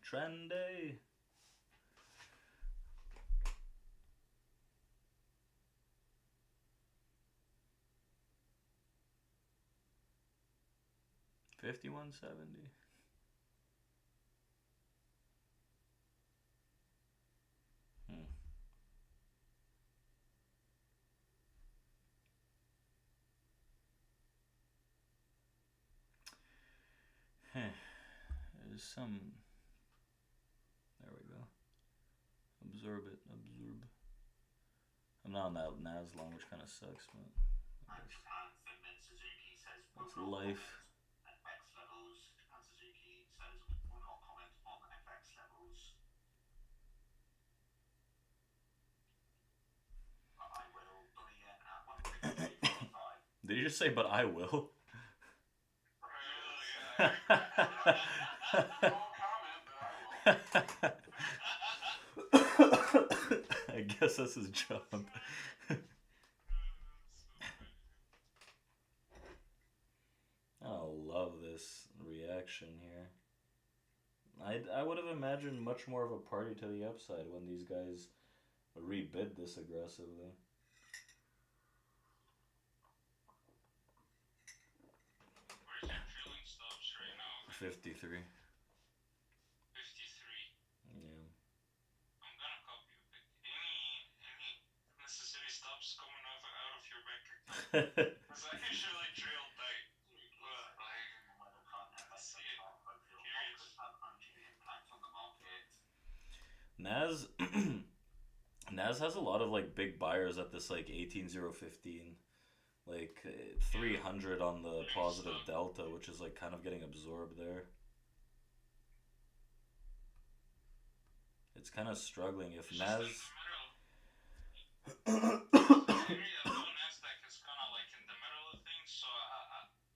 [SPEAKER 1] trendy. 5170. Hmm. There's some. There we go. Absorb it. Absorb. I'm not on that Nas long, which kind of sucks, but.
[SPEAKER 4] And Japan Finman Suzuki says
[SPEAKER 1] That's
[SPEAKER 4] will not
[SPEAKER 1] life.
[SPEAKER 4] comment FX levels. Japan Suzuki says will not comment on FX levels. But I will. Dollar yen at 153.55.
[SPEAKER 1] Did you just say, but I will?
[SPEAKER 3] Yeah.
[SPEAKER 2] No comment, but I will.
[SPEAKER 1] I guess that's his job. I love this reaction here. I would have imagined much more of a party to the upside when these guys rebid this aggressively.
[SPEAKER 3] Where's your drilling stops right now, man?
[SPEAKER 1] 53.
[SPEAKER 3] 53.
[SPEAKER 1] Yeah.
[SPEAKER 3] I'm gonna copy a pic. Any necessary stops coming out of your bank account? Because I usually drill tight. But like, see it. Curious.
[SPEAKER 4] Have undue impact on the market.
[SPEAKER 1] Naz Naz has a lot of like big buyers at this like 18015, like 300 on the positive delta, which is like kind of getting absorbed there. It's kind of struggling if
[SPEAKER 3] It's just
[SPEAKER 1] Naz.
[SPEAKER 3] in the middle. The area low Nasdaq is kind of like in the middle of things. So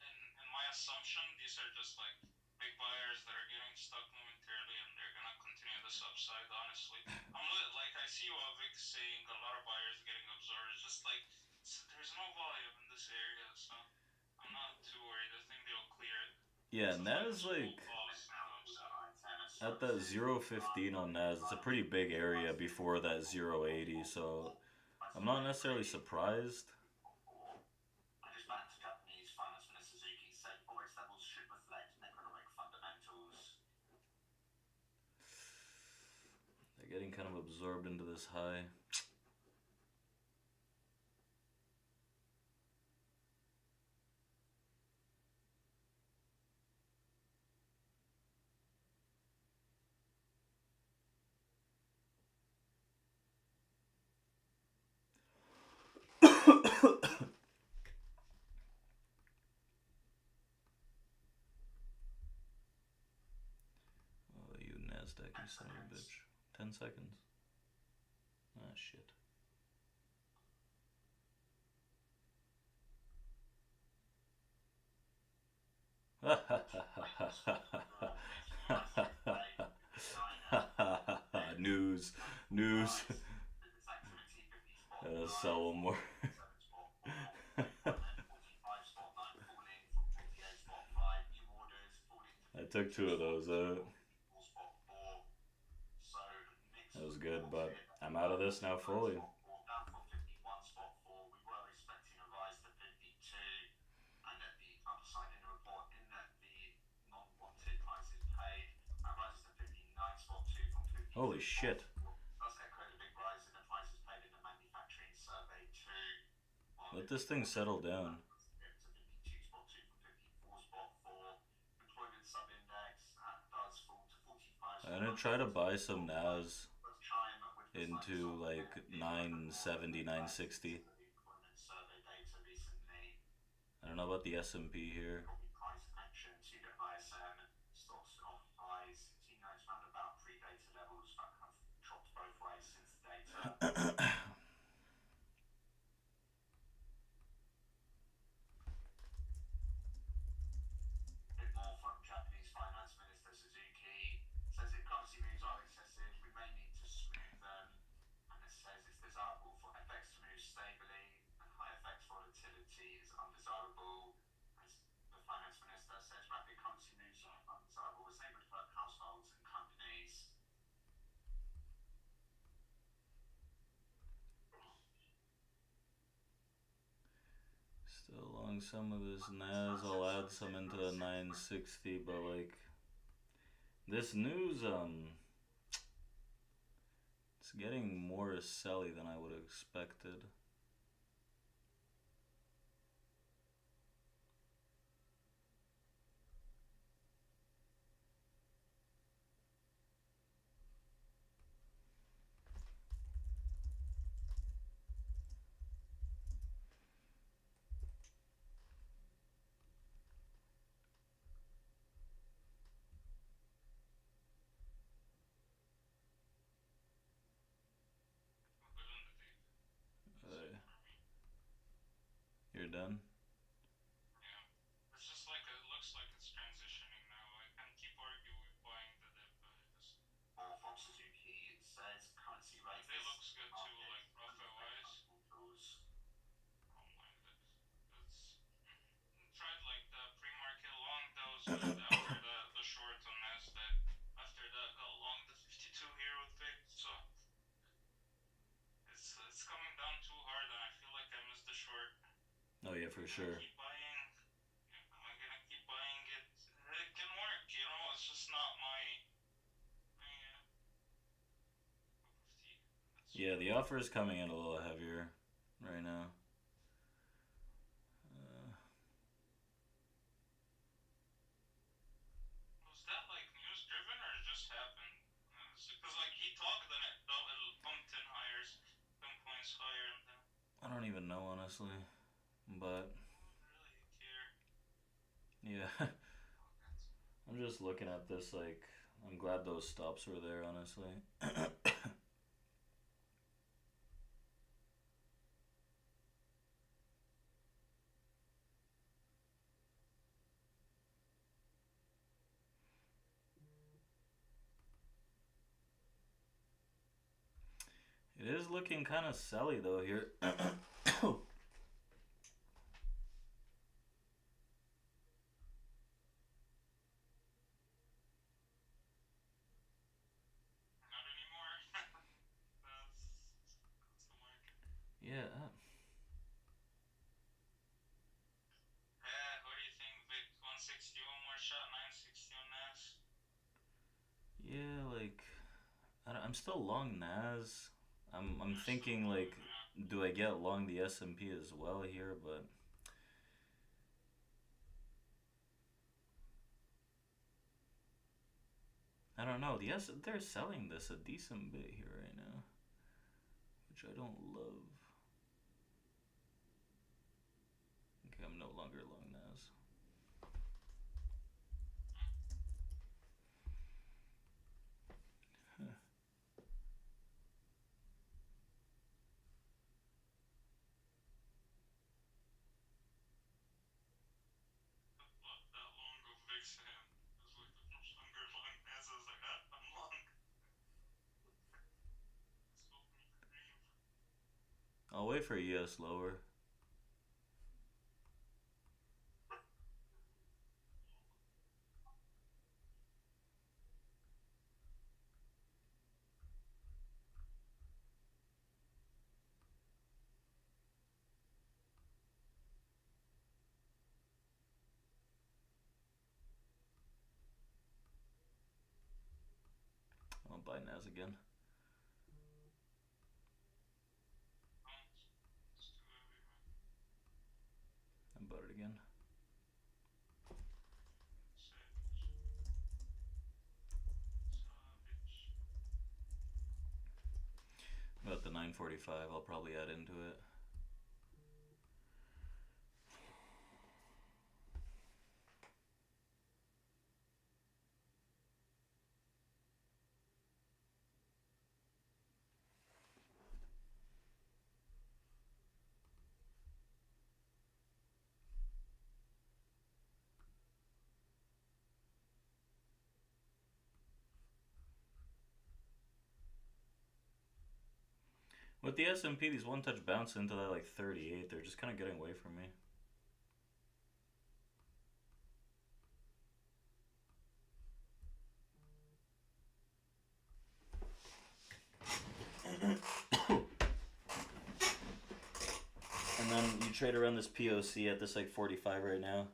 [SPEAKER 3] in my assumption, these are just like big buyers that are getting stuck momentarily, and they're gonna continue this upside. Honestly, like I see what Vic's saying. A lot of buyers getting absorbed. It's just like there's no volume in this area, so I'm not too worried. I think they'll clear it.
[SPEAKER 1] Yeah,
[SPEAKER 3] This is
[SPEAKER 1] Naz
[SPEAKER 3] small
[SPEAKER 1] like
[SPEAKER 3] pause.
[SPEAKER 1] at that 015 on Naz, it's a pretty big area before that 080, so I'm not necessarily surprised.
[SPEAKER 4] I just back to Japanese Finance Minister Suzuki said forex levels should reflect economic fundamentals.
[SPEAKER 1] They're getting kind of absorbed into this high. Oh, you Nasdaq, you son of a bitch. 10 seconds. Ah, shit. News. Sell one more. I took two of those out. That was good, but I'm out of this now fully.
[SPEAKER 4] Down from 51 spot 4. We were expecting a rise to 52. And at the upside in the report, in that the non-wanted prices paid, that rises to 59 spot 2 from 50.
[SPEAKER 1] Holy shit.
[SPEAKER 4] That's echo the big rise in the prices paid in the manufacturing survey too.
[SPEAKER 1] Let this thing settle down.
[SPEAKER 4] To 52 spot 2 from 54 spot 4. Employment sub-index does fall to 45.
[SPEAKER 1] I'm gonna try to buy some NAS into like 970, 960. I don't know about the S&P here.
[SPEAKER 4] Price action to the ISM stocks off highs. It's around about pre-data levels, about bit more from Japanese Finance Minister Suzuki. Says if currency moves are excessive, we may need to smooth them. And it says it's desirable for FX to move stably, and high FX volatility is undesirable. As the Finance Minister says, rapid currency moves are undesirable as they would hurt households and companies.
[SPEAKER 1] Still long some of this NAS. I'll add some into the 960, but like this news, it's getting more selly than I would have expected. You're done?
[SPEAKER 3] Yeah. It's just like it looks like it's transitioning now. I can keep arguing with buying the dip, but it just.
[SPEAKER 4] Or from Suzuki, it says currency rates.
[SPEAKER 3] It looks good too, like profit wise.
[SPEAKER 4] Fundamentals.
[SPEAKER 3] I don't mind it. It's tried like the pre-market long. That was good after the short on Nasdaq. After that, got long the 52 here with Vic. So it's coming down too hard, and I feel like I missed the short.
[SPEAKER 1] Oh yeah, for sure.
[SPEAKER 3] Keep buying. I'm gonna keep buying it. It can work, you know. It's just not my cup of tea.
[SPEAKER 1] Yeah, the offer is coming in a little heavier right now.
[SPEAKER 3] Was that like news driven or it just happened? Because like he talked and it pumped in higher, 10 points higher, and then.
[SPEAKER 1] I don't even know honestly, but
[SPEAKER 3] I don't really care.
[SPEAKER 1] yeah. I'm just looking at this like I'm glad those stops were there honestly. It is looking kind of selly though here.
[SPEAKER 3] Not anymore. That's the market.
[SPEAKER 1] Yeah.
[SPEAKER 3] What do you think, Vic? 160 one more shot, 960 on NAS.
[SPEAKER 1] Yeah, like I'm still long NAS. I'm thinking like, do I get long the S&P as well here? But I don't know. They're selling this a decent bit here right now, which I don't love. Okay, I'm no longer long NAS.
[SPEAKER 3] That long of Vic's hand. It was like the much longer long NAS. I was like, I'm long. Let's hope me cream.
[SPEAKER 1] I'll wait for ES lower. I'll buy NAS again.
[SPEAKER 3] It's too heavy, man.
[SPEAKER 1] I bought it again.
[SPEAKER 3] Savage.
[SPEAKER 1] About the 945, I'll probably add into it. With the S&P, these one touch bounce into that like 38. They're just kind of getting away from me. And then you trade around this POC at this like 45 right now.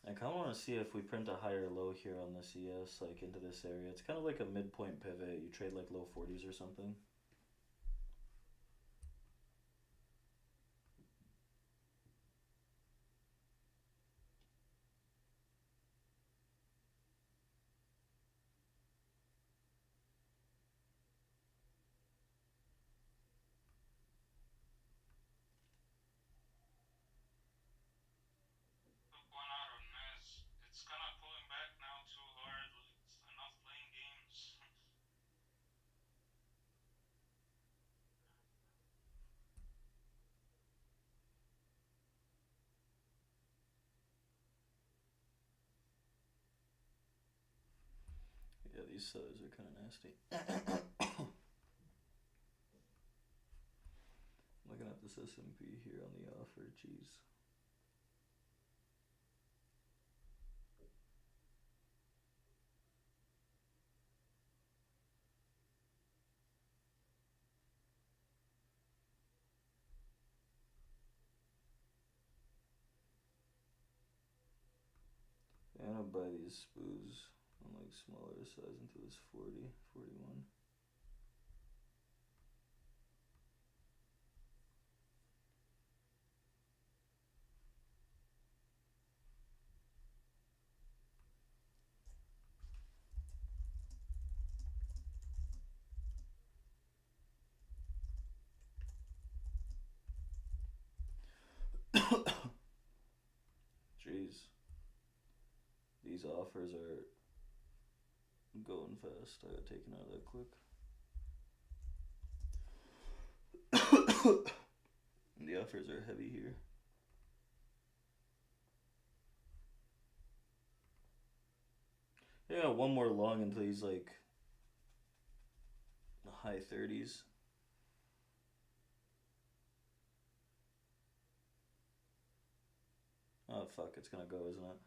[SPEAKER 1] I kind of want to see if we print a higher low here on this ES, like into this area. It's kind of like a midpoint pivot. You trade like low 40s or something.
[SPEAKER 3] Took one out on Nez. It's kind of pulling back now too hard. Like, it's enough playing games.
[SPEAKER 1] Yeah, these sellers are kind of nasty. Looking at this S&P here on the offer, jeez. I'm gonna buy these spoos on like smaller size into this 40, 41. Jeez. These offers are going fast. I got taken out of that quick. The offers are heavy here. Yeah, one more long until he's like high 30s. Oh fuck, it's gonna go, isn't it?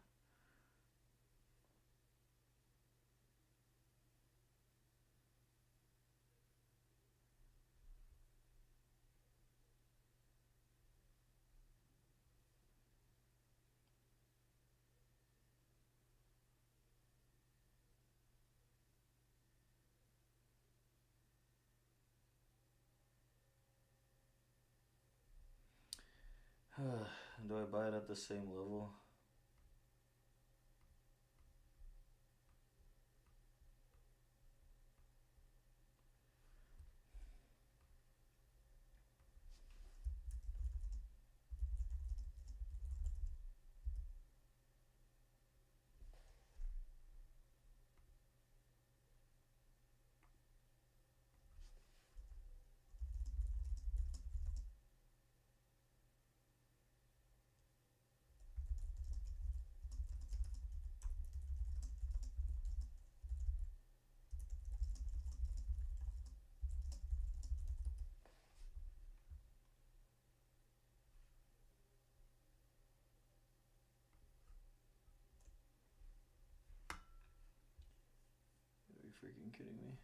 [SPEAKER 1] Do I buy it at the same level? Are you freaking kidding me?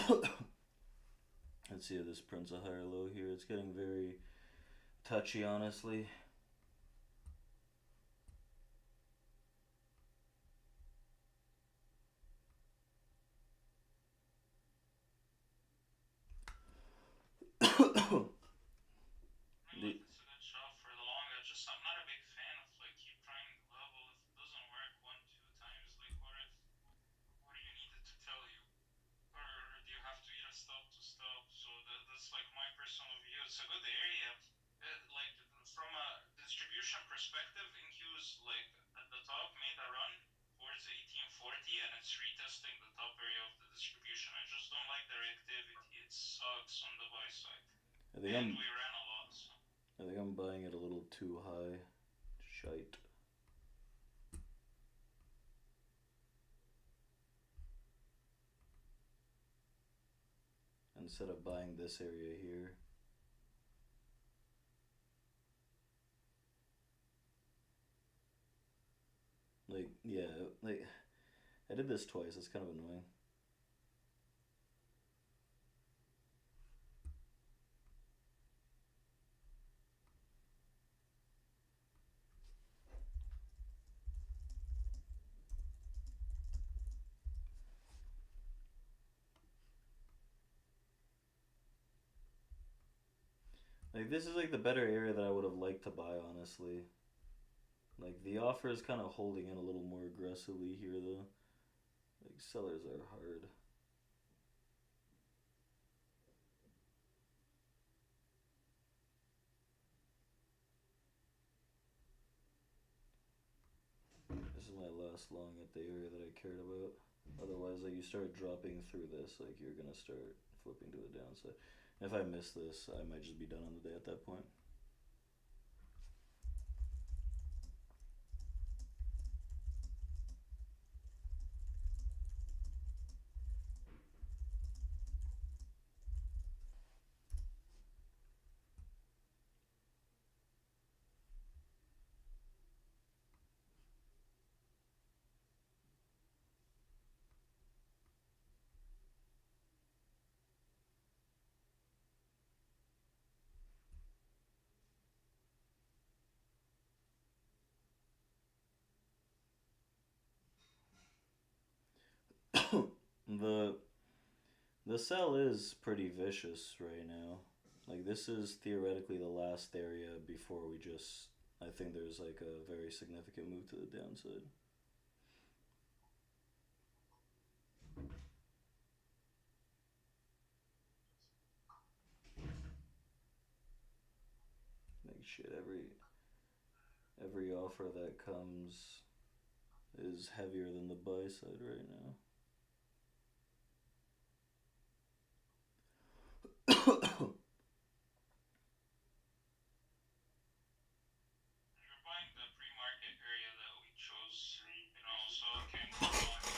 [SPEAKER 1] Let's see if this prints a higher low here. It's getting very touchy, honestly.
[SPEAKER 3] It's a good shot for the long. I'm not a big fan of like keep trying the level. If it doesn't work one, two times, like what do you need it to tell you? Or do you have to either stop to stop? So that's like my personal view. It's a good area. Like from a distribution perspective, InQ's like at the top made a run towards 1840 and it's retesting the top area of the distribution. I just don't like the reactivity. It sucks on the buy side.
[SPEAKER 1] I think
[SPEAKER 3] And we ran a lot. So.
[SPEAKER 1] I think I'm buying it a little too high. Shite. Instead of buying this area here. Like, yeah, like, I did this twice, it's kind of annoying. Like, this is like the better area that I would have liked to buy, honestly. Like, the offer is kind of holding in a little more aggressively here, though. Like, sellers are hard. This is my last long at the area that I cared about. Otherwise, like, you start dropping through this, like, you're gonna start flipping to the downside. And if I miss this, I might just be done on the day at that point. The sell is pretty vicious right now. Like, this is theoretically the last area before we just, I think there's like a very significant move to the downside. Like, shit, every offer that comes is heavier than the buy side right now.
[SPEAKER 3] You're buying the pre-market area that we chose, so I can't go wrong with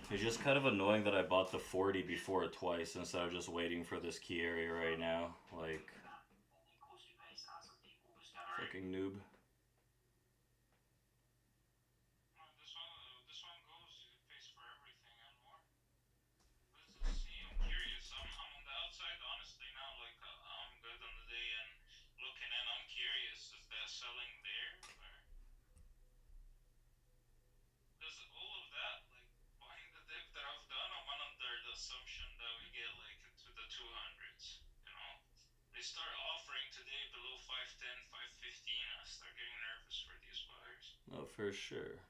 [SPEAKER 3] that.
[SPEAKER 1] It's just kind of annoying that I bought the 40 before twice instead of just waiting for this key area right now. Like, fucking noob.
[SPEAKER 3] This one goes, it pays for everything and more. Let's see, I'm curious. I'm on the outside, honestly, now, like, I'm good on the day and looking in, I'm curious, is that selling there? Or does all of that, like, buying the dip that I've done, I'm under the assumption that we get, like, to the 200s, They start offering today below 510, 515, I start getting nervous for these buyers.
[SPEAKER 1] Oh, for sure.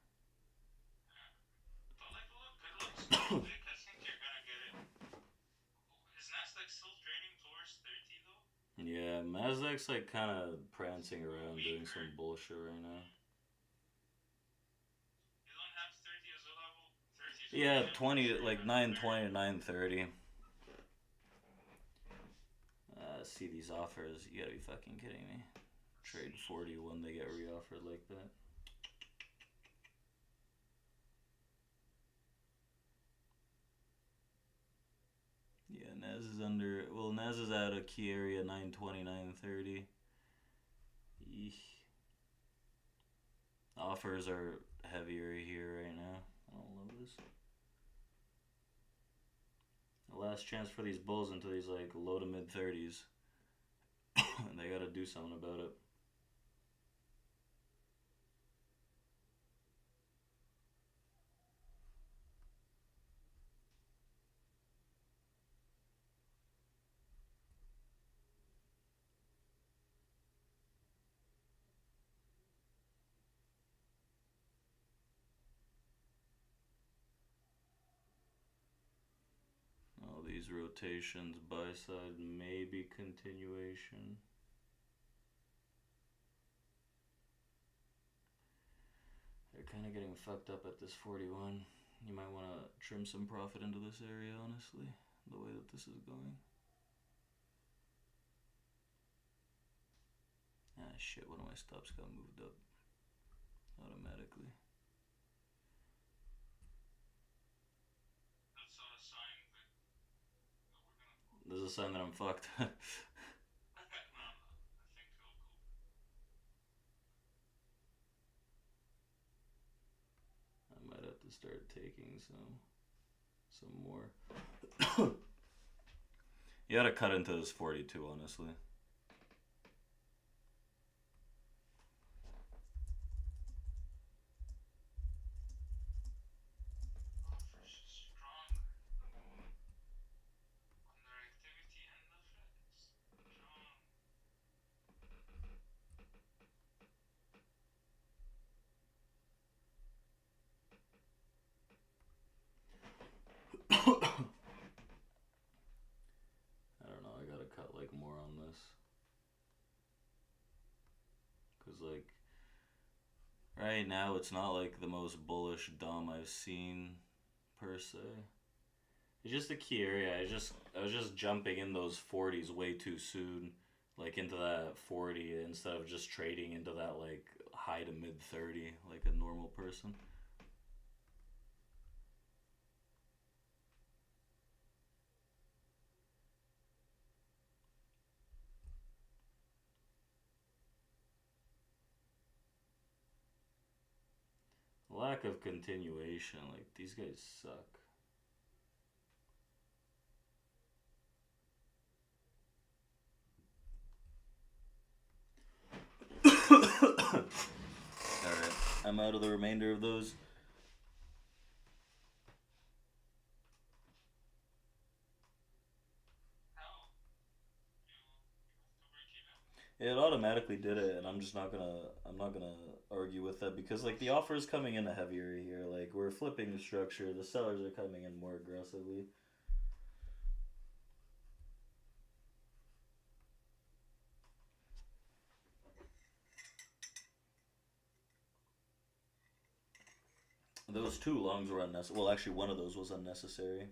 [SPEAKER 3] But, like, look, it looks good, Vic. I think you're gonna get it. Is Nasdaq still trading towards 30 though?
[SPEAKER 1] Yeah, Nasdaq's like kind of prancing around doing some bullshit right now.
[SPEAKER 3] You don't have 30 as a level? 30
[SPEAKER 1] Yeah, 20, like 920 to 930. See these offers, you gotta be fucking kidding me. Trade 40 when they get re-offered like that. Yeah, Naz is under, well, Naz is at a key area 920, 930. Eesh. Offers are heavier here right now. I don't love this. Last chance for these bulls into these like low to mid 30s. And they gotta do something about it. All these rotations, buy side, maybe continuation. They're kind of getting fucked up at this 41. You might want to trim some profit into this area, honestly, the way that this is going. Ah, shit, one of my stops got moved up automatically.
[SPEAKER 3] That's a sign that we're gonna.
[SPEAKER 1] This is a sign that I'm fucked.
[SPEAKER 3] No, I think it'll go.
[SPEAKER 1] I might have to start taking some more. You gotta cut into this 42, honestly.
[SPEAKER 3] Offers strong. Under activity and the Fed. Strong.
[SPEAKER 1] I don't know, I gotta cut like more on this. Cause like right now it's not like the most bullish dom I've seen per se. It's just a key area. I was just jumping in those 40s way too soon, like into that 40 instead of just trading into that like high to mid 30 like a normal person. Lack of continuation, like these guys suck. Alright, I'm out of the remainder of those.
[SPEAKER 3] How? You have to break even.
[SPEAKER 1] It automatically did it, and I'm not gonna argue with that because like the offer is coming in heavier here. Like we're flipping the structure, the sellers are coming in more aggressively. Those two longs were unnecessary. Well, actually, one of those was unnecessary.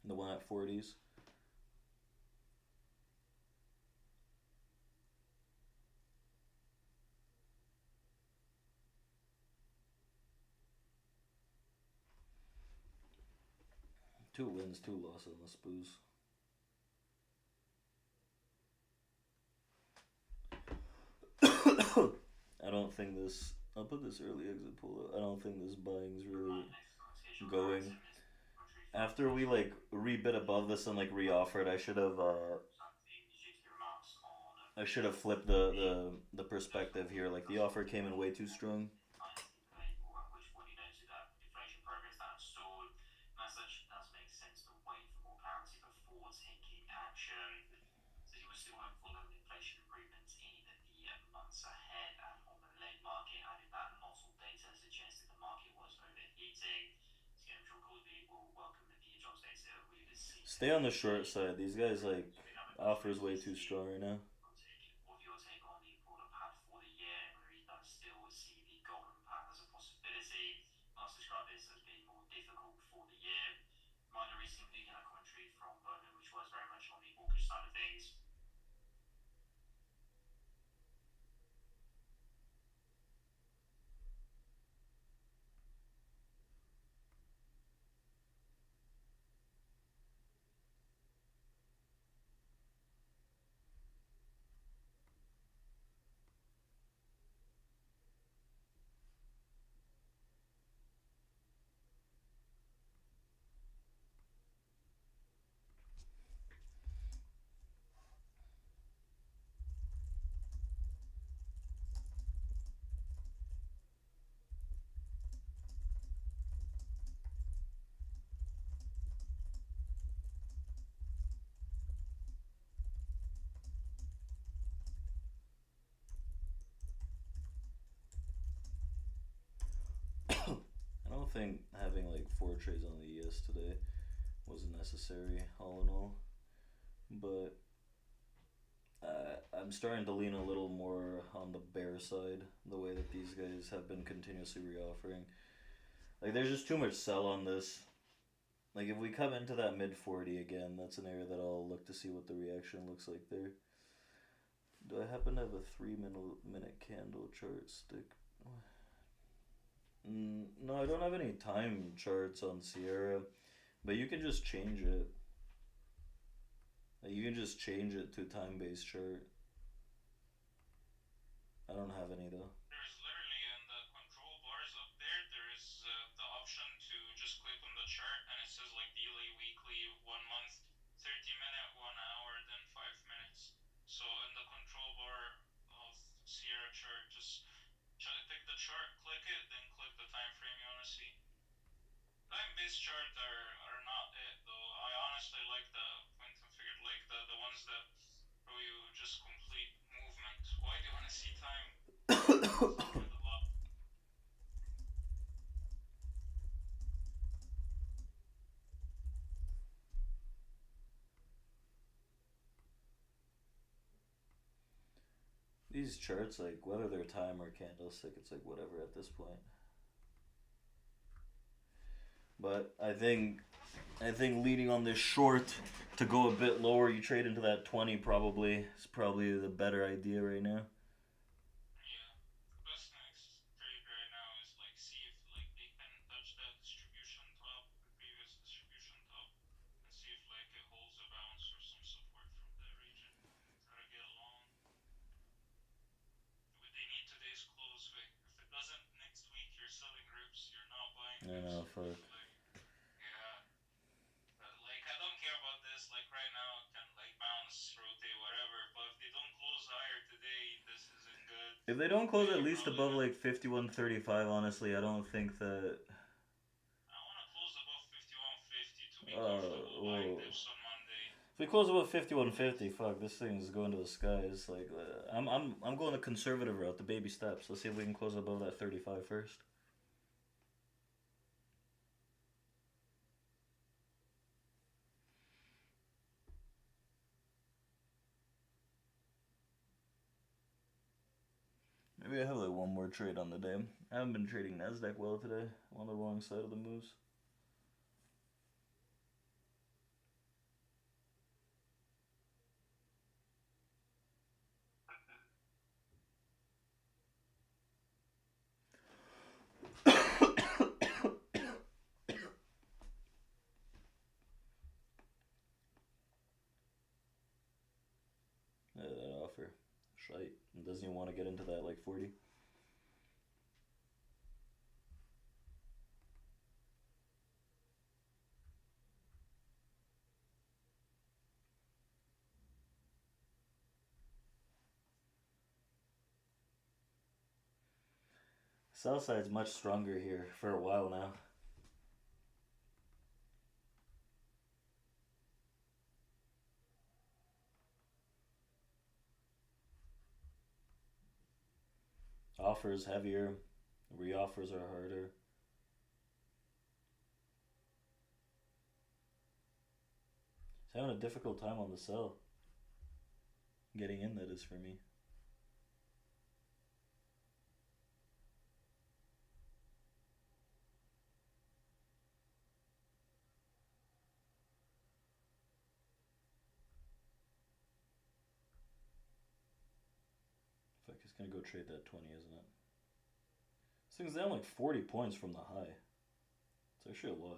[SPEAKER 1] The one at 40s. Two wins, two losses on the spoos. I don't think this. I'll put this early exit pull. I don't think this buying's really going. After we like rebid above this and like reoffered, I should have flipped the perspective here. Like the offer came in way too strong.
[SPEAKER 4] Does make sense to wait for more clarity before taking action. So you were still hopeful of inflation improvements in the months ahead, and on the leg market, added that not all data suggested the market was overheating. So I'm sure Crosby will welcome the jobs data we received.
[SPEAKER 1] Stay on the short side. These guys like offers way too strong right now.
[SPEAKER 4] What your take on the broader path for the year, and whether he does still see the golden path as a possibility? Must describe this as being more difficult for the year. Minor recently in a commentary from Bowman, which was very much on the hawkish side of things.
[SPEAKER 1] think having like 4 trades on the ES today was necessary, all in all. But I'm starting to lean a little more on the bear side, the way that these guys have been continuously reoffering. Like, there's just too much sell on this. Like, if we come into that mid 40 again, that's an area that I'll look to see what the reaction looks like there. Do I happen to have a 3-minute candle chart stick? No, I don't have any time charts on Sierra, but you can just change it. Like, you can just change it to time-based chart. I don't have any though.
[SPEAKER 3] There's literally in the control bars up there, there is the option to just click on the chart and it says like daily, weekly, 1 month, 30-minute, 1 hour, then 5 minutes. So in the control bar of Sierra chart, just pick the chart, click it, then click the time frame you want to see. Time-based chart are not it though. I honestly like the point and figured, like the ones that show you just complete movement. Why do you want to see time? A lot.
[SPEAKER 1] These charts, like, whether they're time or candlestick, it's like whatever at this point. But I think leading on this short to go a bit lower, you trade into that 20 probably is probably the better idea right now.
[SPEAKER 3] Yeah. Best next trade right now is like see if like they can touch that distribution top, the previous distribution top, and see if like it holds a bounce or some support from that region. Try to get long. They need today's close. Wait, if it doesn't next week, you're selling rips. You're not buying
[SPEAKER 1] I
[SPEAKER 3] rips.
[SPEAKER 1] know, fuck.
[SPEAKER 3] Yeah. Like I don't care about this. Like right now, it can like bounce, rotate, whatever. But if they don't close higher today, this isn't good.
[SPEAKER 1] If they don't close at least above like 51.35, honestly, I don't think that.
[SPEAKER 3] I want to close above 51.50 to be comfortable buying dips on Monday.
[SPEAKER 1] If we close above 51.50, fuck, this thing is going to the skies. Like, I'm going the conservative route, the baby steps. Let's see if we can close above that 35 first. Maybe I have like one more trade on the day. I haven't been trading Nasdaq well today. I'm on the wrong side of the moves. That offer. Shite. Doesn't even want to get into that like 40. Sell side's much stronger here for a while now. Offers heavier, re-offers are harder. He's having a difficult time on the sell. Getting in, that is, for me. Fuck, he's gonna go trade that 20, isn't it? This thing's down like 40 points from the high. It's actually a lot.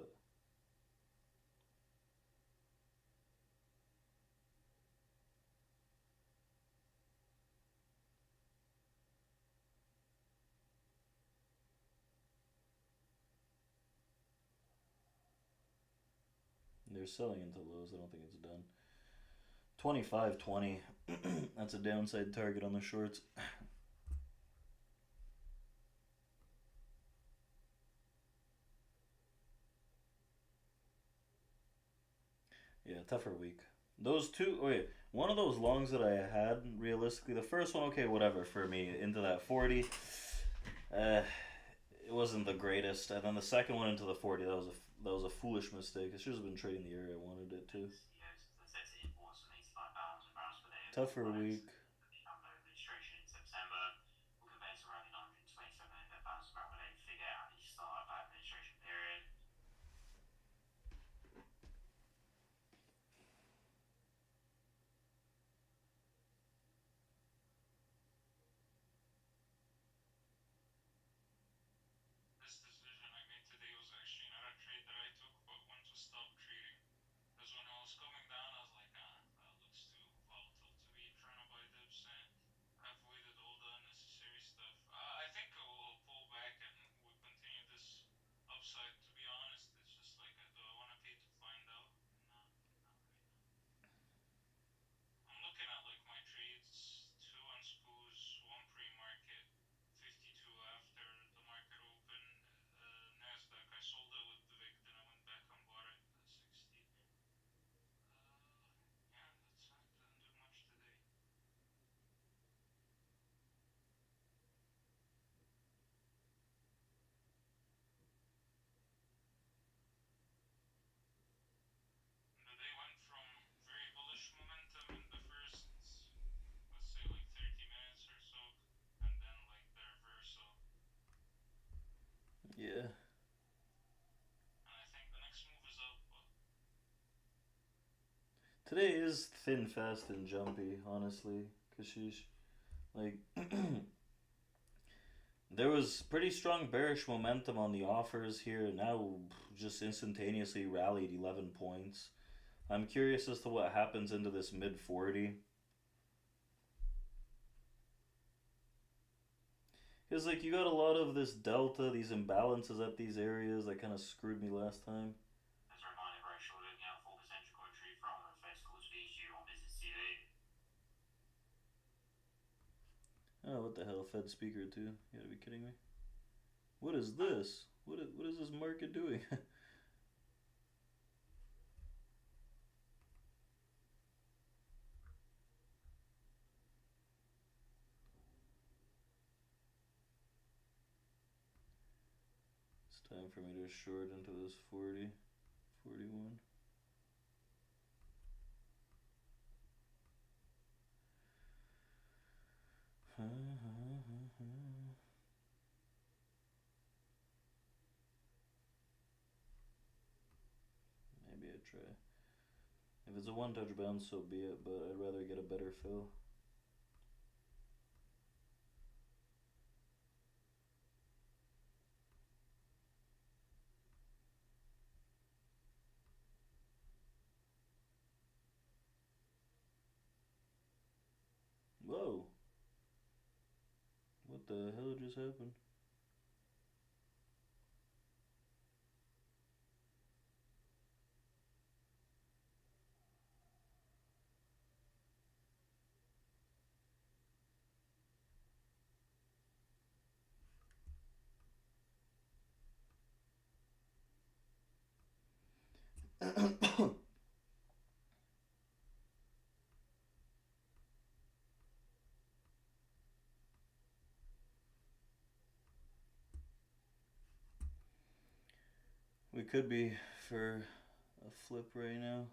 [SPEAKER 1] They're selling into lows. I don't think it's done. 25.20. That's a downside target on the shorts. Yeah, tougher week. Those two, wait, one of those longs that I had, realistically, the first one, okay, whatever for me, into that 40. it wasn't the greatest. And then the second one into the 40, that was a foolish mistake. It should have been trading the area I wanted it to.
[SPEAKER 4] Yeah, they said to import some 85 pounds and barrels per day of
[SPEAKER 1] Tougher
[SPEAKER 4] products
[SPEAKER 1] week.
[SPEAKER 4] that become no administration in September will compare to around the 927,000 barrel per day figure at the start of that administration period.
[SPEAKER 3] This decision I made today was actually not a trade that I took, but one to stop trading. Because when I was coming down, I was like, that looks too volatile to be trying to buy dips, and I avoided all the unnecessary stuff. I think I will pull back and we'll continue this upside. To be honest, it's just like, do I want to pay to find out? Nah, not right now. I'm looking at like my trades: two on SPOOs, one pre-market, 52 after the market open. Nasdaq, I sold it with the VIX, then I went back and bought it at 60. Yeah, that's it. Didn't do much today. The day went from very bullish momentum in the first, let's say, like 30 minutes or so, and then like the reversal.
[SPEAKER 1] Yeah.
[SPEAKER 3] And I think the next move is up, but
[SPEAKER 1] Today is thin, fast, and jumpy, honestly. Because she's like. There was pretty strong bearish momentum on the offers here. Now, just instantaneously rallied 11 points. I'm curious as to what happens into this mid 40. Because, like, you got a lot of this delta, these imbalances at these areas that kind of screwed me last time.
[SPEAKER 4] As a reminder, very short looking out 4% trajectory from the Fed's call speech due on business TV.
[SPEAKER 1] Oh, what the hell, Fed speaker too? You gotta be kidding me. What is this? What is this market doing? It's time for me to short into this 40, 41. Maybe I try. If it's a one touch bounce, so be it, but I'd rather get a better fill. Whoa. What the hell just happened? We could be for a flip right now.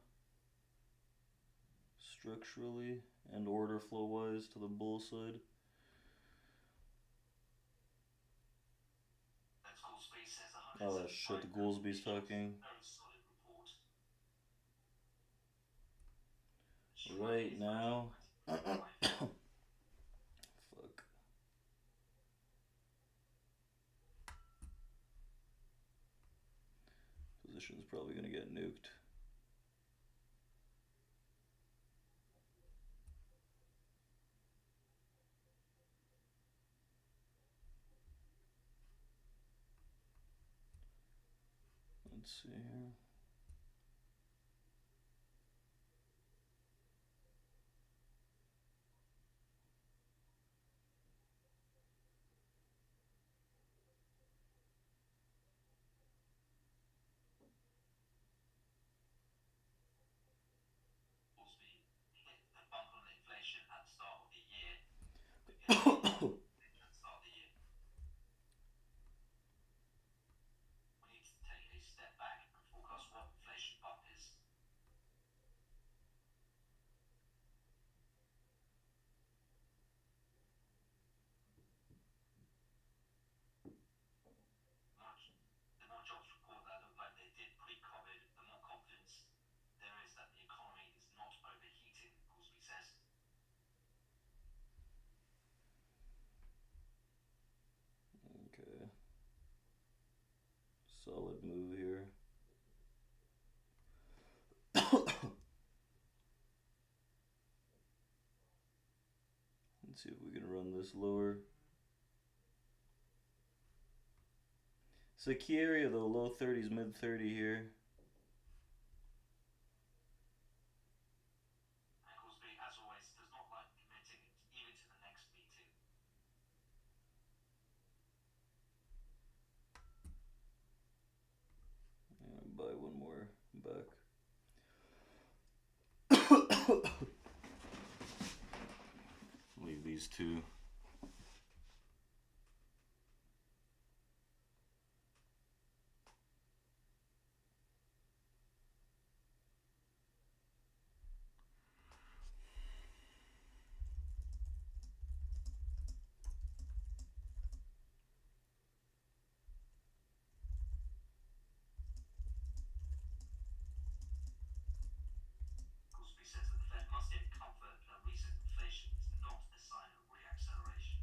[SPEAKER 1] Structurally and order flow wise to the bull side. Oh shit, Goolsby's talking. Right now. Fuck. Position's probably gonna get nuked. Let's see here.
[SPEAKER 4] The bump on inflation at the start of the year. At the start of the year.
[SPEAKER 1] Solid move here. Let's see if we can run this lower. It's a key area though, low 30s, mid 30 here.
[SPEAKER 4] Ecclesby, as always, does not like committing even to the next meeting.
[SPEAKER 1] Yeah, buy one more back. Leave these two.
[SPEAKER 4] Ecclesby says that the Fed must get comfort that recent inflation is not a sign of reacceleration.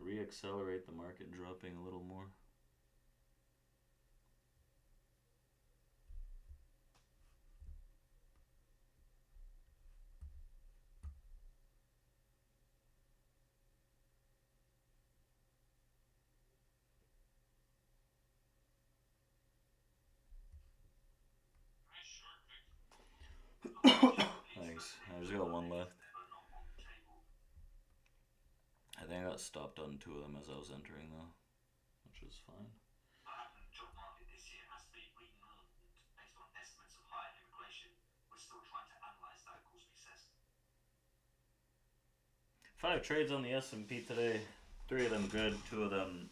[SPEAKER 1] Reaccelerate the market dropping a little more.
[SPEAKER 3] Nice short, Vic.
[SPEAKER 1] Thanks. I just got one left. I think I got stopped on two of them as I was entering though, which is fine.
[SPEAKER 4] What happened in the job market this year has to be renormed based on estimates of higher immigration. We're still trying to analyze that, Goolsby says.
[SPEAKER 1] 5 trades on the S&P today. 3 of them good, 2 of them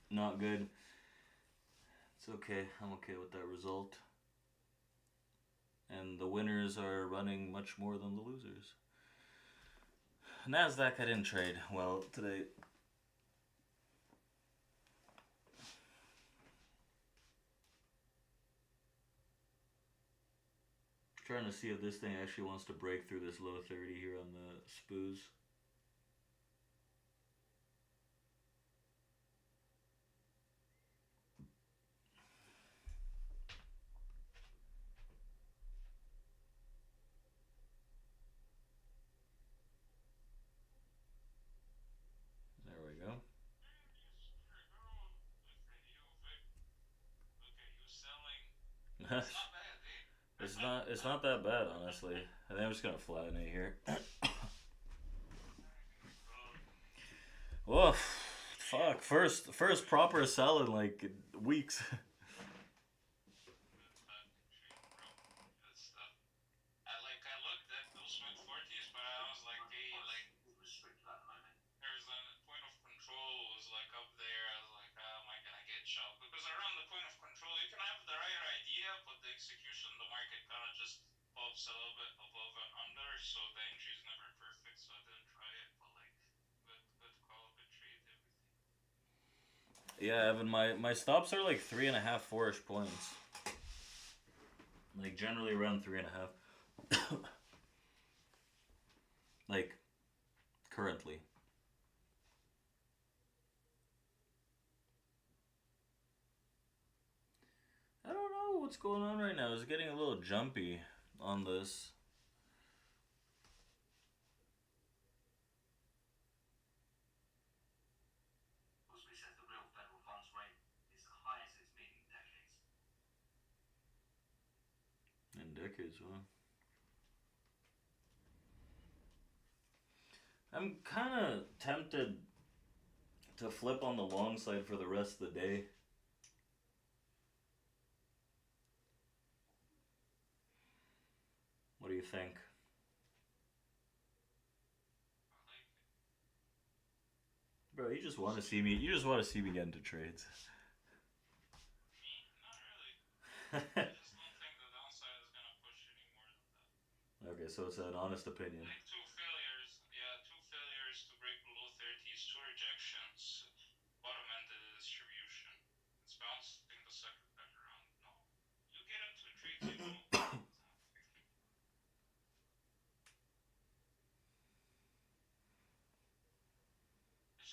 [SPEAKER 1] not good. It's okay. I'm okay with that result. And the winners are running much more than the losers. Nasdaq, I didn't trade well today. Trying to see if this thing actually wants to break through this low 30 here on the SPOOs. There we go. It's not that bad, honestly. I think I'm just gonna flatten it here. Whoa, fuck! First proper sell in like weeks.
[SPEAKER 3] I looked at those mid-40s, but I was like, hey, like,
[SPEAKER 4] Restricted at the moment.
[SPEAKER 3] there's a point of control was like up there. I was like, how am I gonna get chopped? Because around the point of control, you can have the right idea, but the execution, the market kind of just pops a little bit above and under. So the entry is never perfect. So I didn't try it, but like, good call, good trade, everything.
[SPEAKER 1] Yeah, Evan, my stops are like 3.5, 4-ish points. Like generally around 3.5. Like currently. I don't know what's going on right now. It's getting a little jumpy on this.
[SPEAKER 4] Goolsby says the real federal funds rate is the highest it's been in decades.
[SPEAKER 1] In decades, huh? I'm kind of tempted to flip on the long side for the rest of the day. What do you think? Bro, you just want to see me. You just want to see me get into trades.
[SPEAKER 3] Me, not really. I just don't think the downside is gonna push any more than that.
[SPEAKER 1] Okay, so it's an honest opinion.
[SPEAKER 3] Like two failures to break below 30s, 2 rejections, bottom end of the distribution. It's bouncing the second time around. No, you get into trades, you don't. It's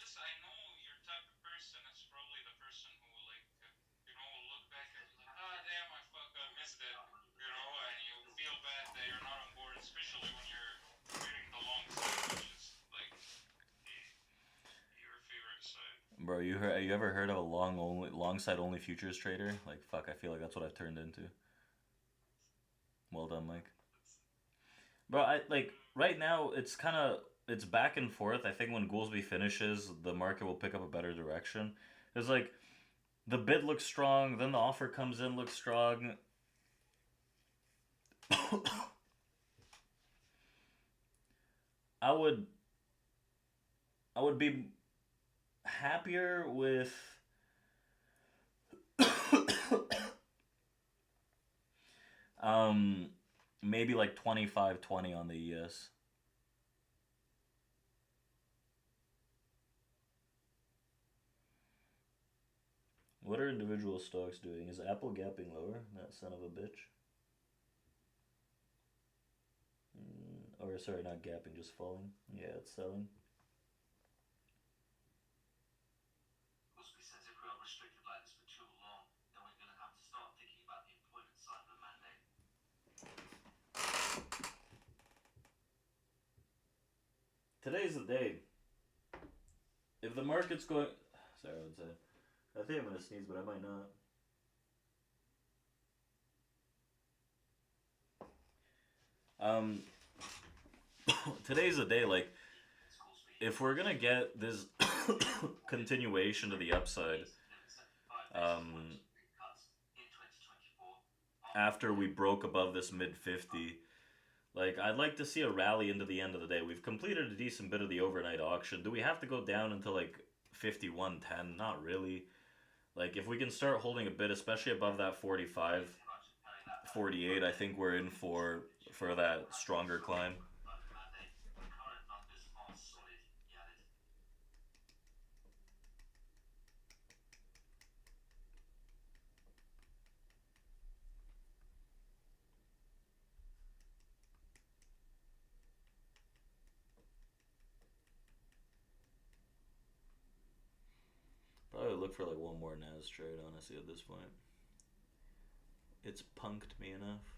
[SPEAKER 1] Bro, you ever heard of a long side only futures trader? Like fuck, I feel like that's what I've turned into. Well done, Mike. Bro, I like right now it's back and forth. I think when Goolsby finishes, the market will pick up a better direction. It's like the bid looks strong, then the offer comes in, looks strong. I would I would be happier with um maybe like 25-20 on the ES. What are individual stocks doing? Is Apple gapping lower? That son of a bitch. Or sorry, not gapping, just falling. Yeah, it's selling.
[SPEAKER 4] Busby says if we are restricted like this for too long, then we're going to have to start thinking about the employment side of the mandate.
[SPEAKER 1] Today's the day. If the market's going, sorry, I would say. I think I'm gonna sneeze, but I might not. Um, today's the day. Like, if we're gonna get this continuation to the upside, um, after we broke above this mid 50, like I'd like to see a rally into the end of the day. We've completed a decent bit of the overnight auction. Do we have to go down into like 51.10? Not really. Like if we can start holding a bit, especially above that 45, 48, I think we're in for that stronger climb. Probably look for like one more Nas trade, honestly, at this point. It's punked me enough.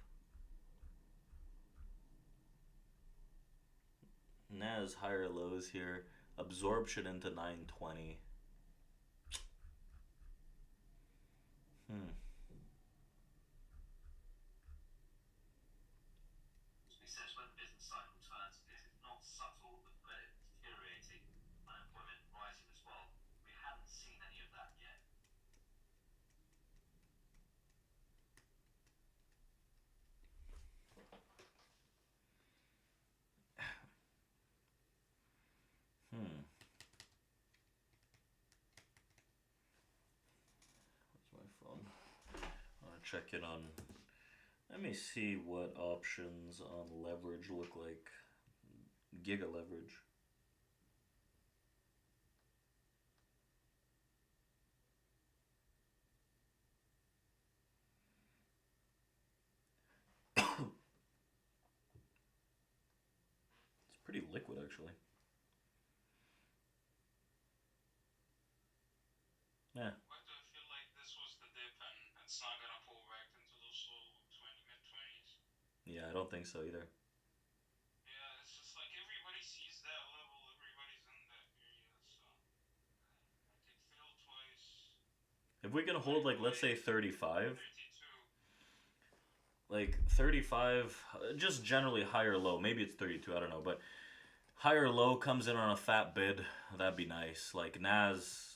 [SPEAKER 1] Nas higher lows here. Absorption into 920. Hmm.
[SPEAKER 4] He says when the business cycle turns, it is not subtle with credit deteriorating, unemployment rising as well. We haven't seen any of that yet.
[SPEAKER 1] Hmm. Where's my phone? I want to check in on. Let me see what options on leverage look like. Giga leverage. It's pretty liquid, actually. Yeah.
[SPEAKER 3] Why do I feel like this was the dip and it's not gonna pull back into those low 20 mid 20s?
[SPEAKER 1] Yeah, I don't think so either.
[SPEAKER 3] Yeah, it's just like everybody sees that level, everybody's in that area, so I think failed twice.
[SPEAKER 1] If we can hold like let's say 35,
[SPEAKER 3] 32.
[SPEAKER 1] like 35, just generally higher low. Maybe it's 32, I don't know, but higher low comes in on a fat bid, that'd be nice. Like Nas,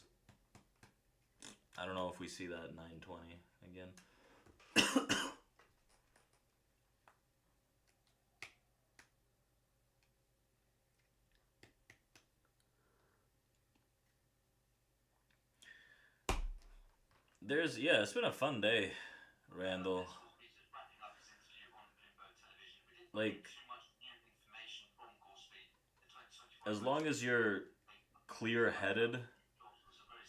[SPEAKER 1] I don't know if we see that 920 again. Yeah, it's been a fun day, Randall. Like, as long as you're clear-headed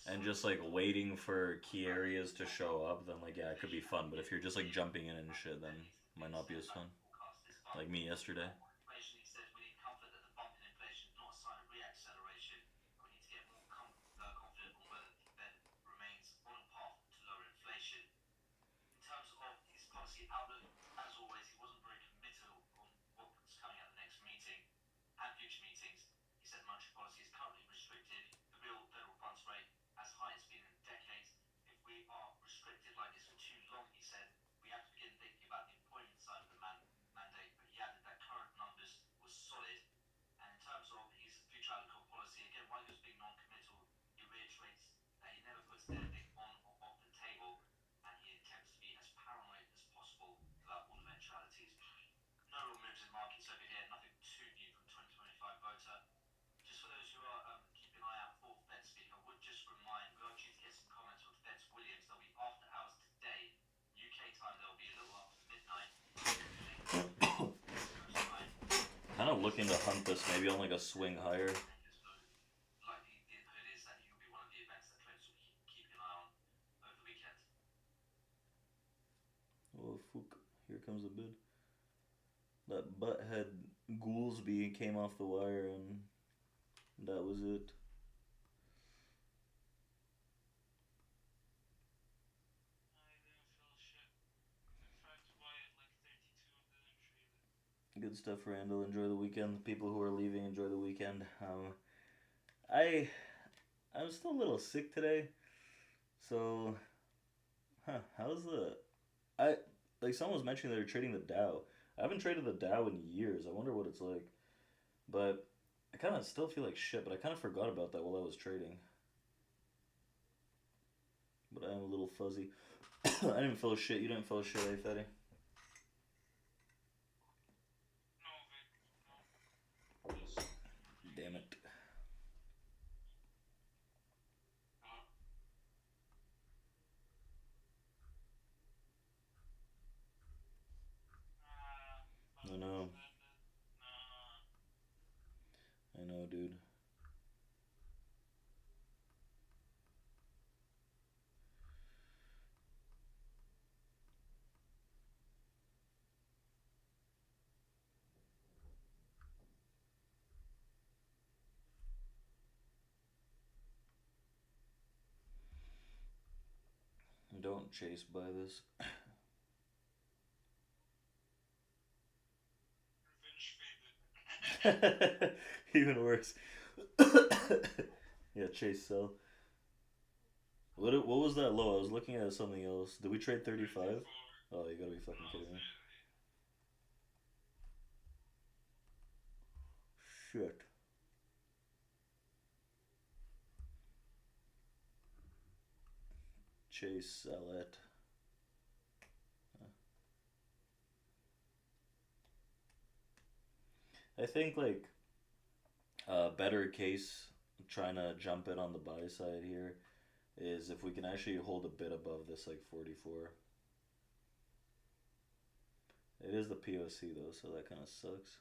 [SPEAKER 1] and just like waiting for key areas to show up, then like yeah, it could be fun. But if you're just like jumping in and shit, then it might not be as fun. Like me yesterday.
[SPEAKER 4] He says we need comfort that the bump in inflation is not a sign of reacceleration. We need to get more confident on whether the Fed remains on a path to lower inflation. In terms of his policy outlook, as always, he wasn't very committal on what was coming at the next meeting and future meetings. He said monetary policy is currently restricted. The real federal funds rate
[SPEAKER 1] looking to hunt this maybe on like a swing higher.
[SPEAKER 4] Like the hood is that you'll be one of the events that Traders will be keeping an eye on over the weekend.
[SPEAKER 1] Oh fuck! Here comes a bid. That butthead Goolsby came off the wire and that was it.
[SPEAKER 3] I didn't feel shit. I tried to buy it like 32, didn't trade it.
[SPEAKER 1] Good stuff, Randall. Enjoy the weekend. The people who are leaving, enjoy the weekend. I I'm still a little sick today, so how's the I like someone was mentioning they're trading the Dow. I haven't traded the Dow in years. I wonder what it's like. But I kind of still feel like shit. But I kind of forgot about that while I was trading. But I am a little fuzzy. I didn't feel shit. You didn't feel shit, eh, Fetty?
[SPEAKER 3] No, Vic, no. Just
[SPEAKER 1] Damn it.
[SPEAKER 2] Hello?
[SPEAKER 1] I know.
[SPEAKER 3] Nah.
[SPEAKER 1] I know, dude. Don't chase by this.
[SPEAKER 3] Revenge faded.
[SPEAKER 1] Even worse. Yeah, chase sell. What was that low? I was looking at something else. Did we trade 35? Oh, you gotta be fucking kidding me. Shit. Chase sell it. I think like a better case trying to jump it on the buy side here is if we can actually hold a bit above this like 44. It is the POC though, so that kind of sucks.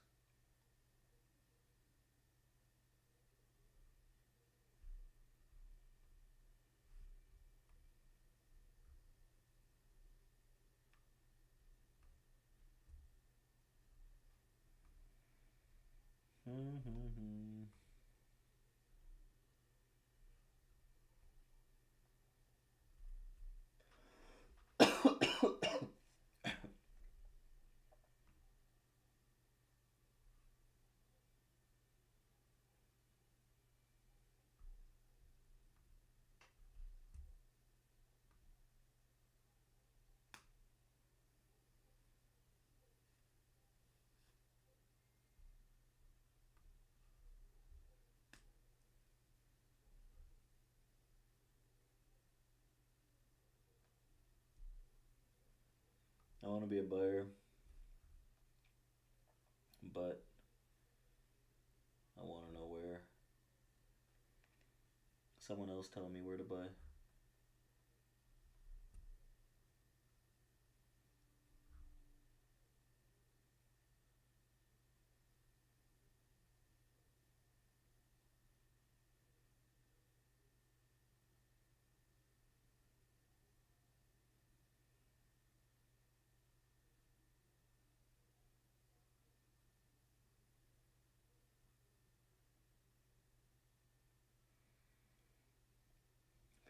[SPEAKER 1] I want to be a buyer, but I want to know where. Someone else tell me where to buy.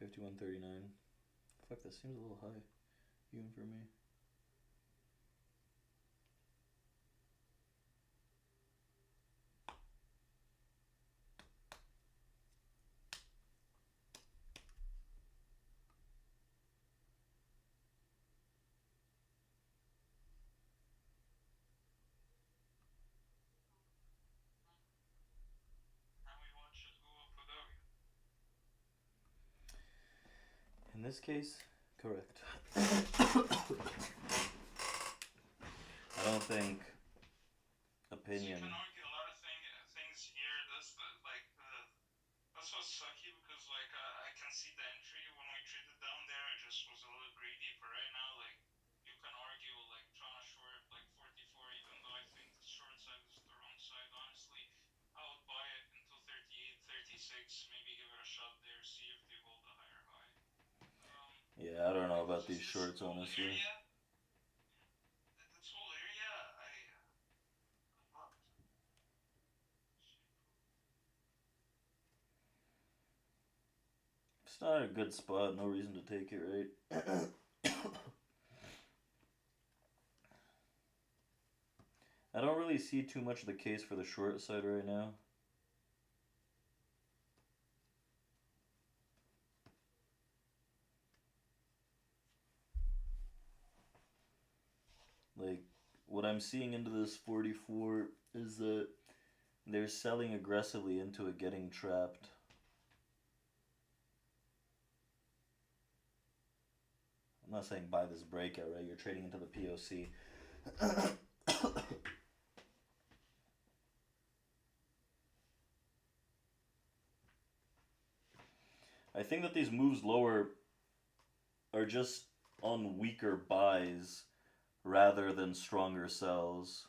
[SPEAKER 1] $51.39. Fuck, that seems a little high, even for me.
[SPEAKER 3] And we watch it go up without you.
[SPEAKER 1] In this case, correct. I don't think opinion.
[SPEAKER 3] You can argue a lot of things here. That's what's sucky because like I can see the entry when we traded down there. I just was a little greedy, but right now like you can argue like trying to short like 44, even though I think the short side is the wrong side, honestly. tights. Maybe give it a shot there. See if they hold a higher high.
[SPEAKER 1] Yeah, I don't know about these
[SPEAKER 3] This
[SPEAKER 1] shorts,
[SPEAKER 3] whole
[SPEAKER 1] honestly.
[SPEAKER 3] area, this whole area, what?
[SPEAKER 1] It's not a good spot. No reason to take it, right? I don't really see too much of the case for the short side right now. Like, what I'm seeing into this 44 is that they're selling aggressively into it getting trapped. I'm not saying buy this breakout, right? You're trading into the POC. I think that these moves lower are just on weaker buys rather than stronger sells.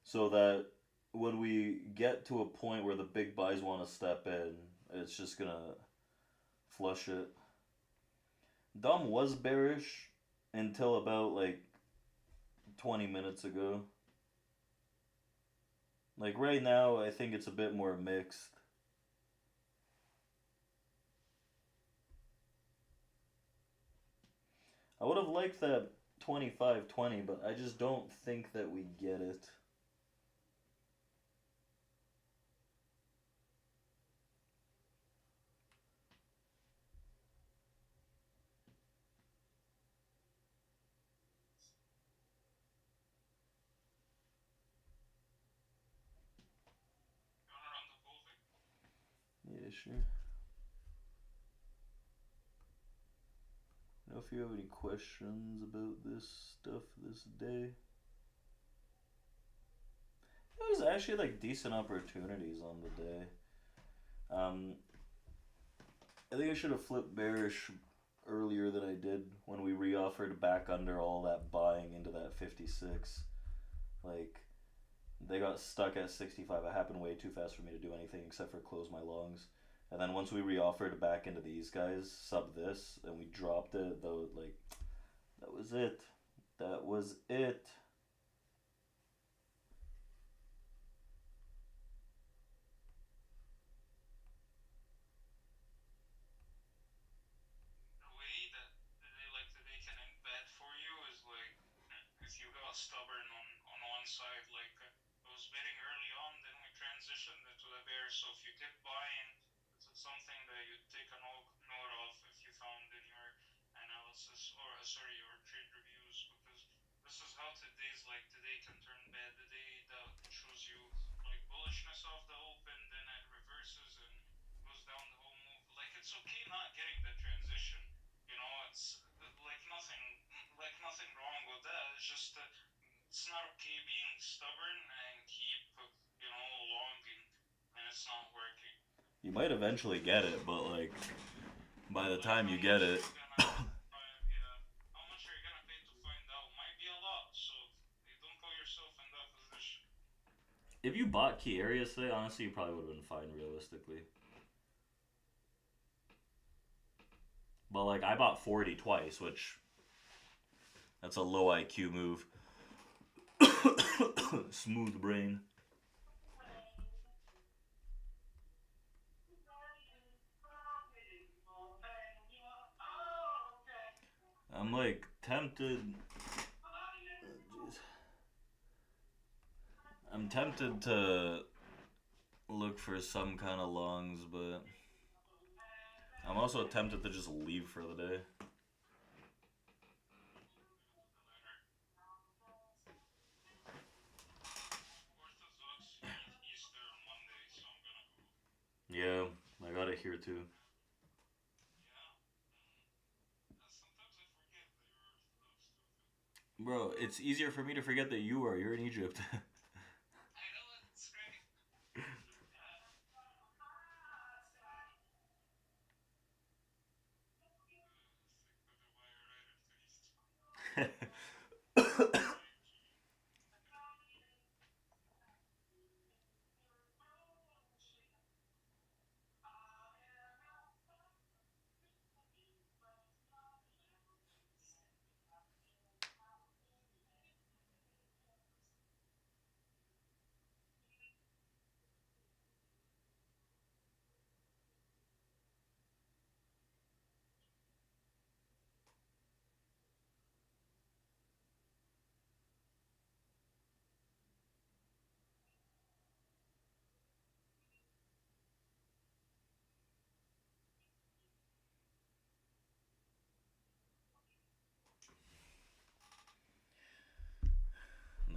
[SPEAKER 1] So that when we get to a point where the big buys want to step in, it's just gonna flush it. Dom was bearish until about like 20 minutes ago. Like right now, I think it's a bit more mixed. I would have liked that 25-20, but I just don't think that we get it.
[SPEAKER 3] You wanna run the bull, Vic?
[SPEAKER 1] Yeah, sure. Know if you have any questions about this stuff this day. It was actually like decent opportunities on the day. I think I should have flipped bearish earlier than I did when we reoffered back under all that buying into that 56. Like, they got stuck at 65. It happened way too fast for me to do anything except for close my longs. And then once we reoffered back into these guys, sub this, and we dropped it, though, like, that was it. That was it.
[SPEAKER 3] The way that they can end bad for you is like if you got stubborn on one side. Like I was betting early on, then we transitioned into the bear. So if you kept buying, it's something that you take a note of if you found in your analysis or sorry your trade reviews, because this is how today's like today can turn bad. The day that shows you like bullishness off the open, then it reverses and goes down the whole move. Like it's okay not getting the transition. You know, it's like nothing wrong with that. It's just it's not okay being stubborn and keep longing when it's not working.
[SPEAKER 1] You might eventually get it, but, like, by the
[SPEAKER 3] Like
[SPEAKER 1] time you get it.
[SPEAKER 3] yeah, how much are you gonna pay to find out? Might be a lot, so you don't put yourself in that position.
[SPEAKER 1] If you bought key areas today, honestly, you probably would have been fine realistically. But, like, I bought 40 twice, which that's a low IQ move. Smooth brain. I'm like tempted. I'm tempted to look for some kind of longs, but I'm also tempted to just leave for the day.
[SPEAKER 3] Orthodox Easter on Monday, so I'm gonna go.
[SPEAKER 1] Yeah, I got it here too.
[SPEAKER 3] Yeah. Sometimes I forget that you're Orthodox too.
[SPEAKER 1] Bro, it's easier for me to forget that you are. You're in Egypt.
[SPEAKER 3] I know it's great. Stick with the wire right after Easter.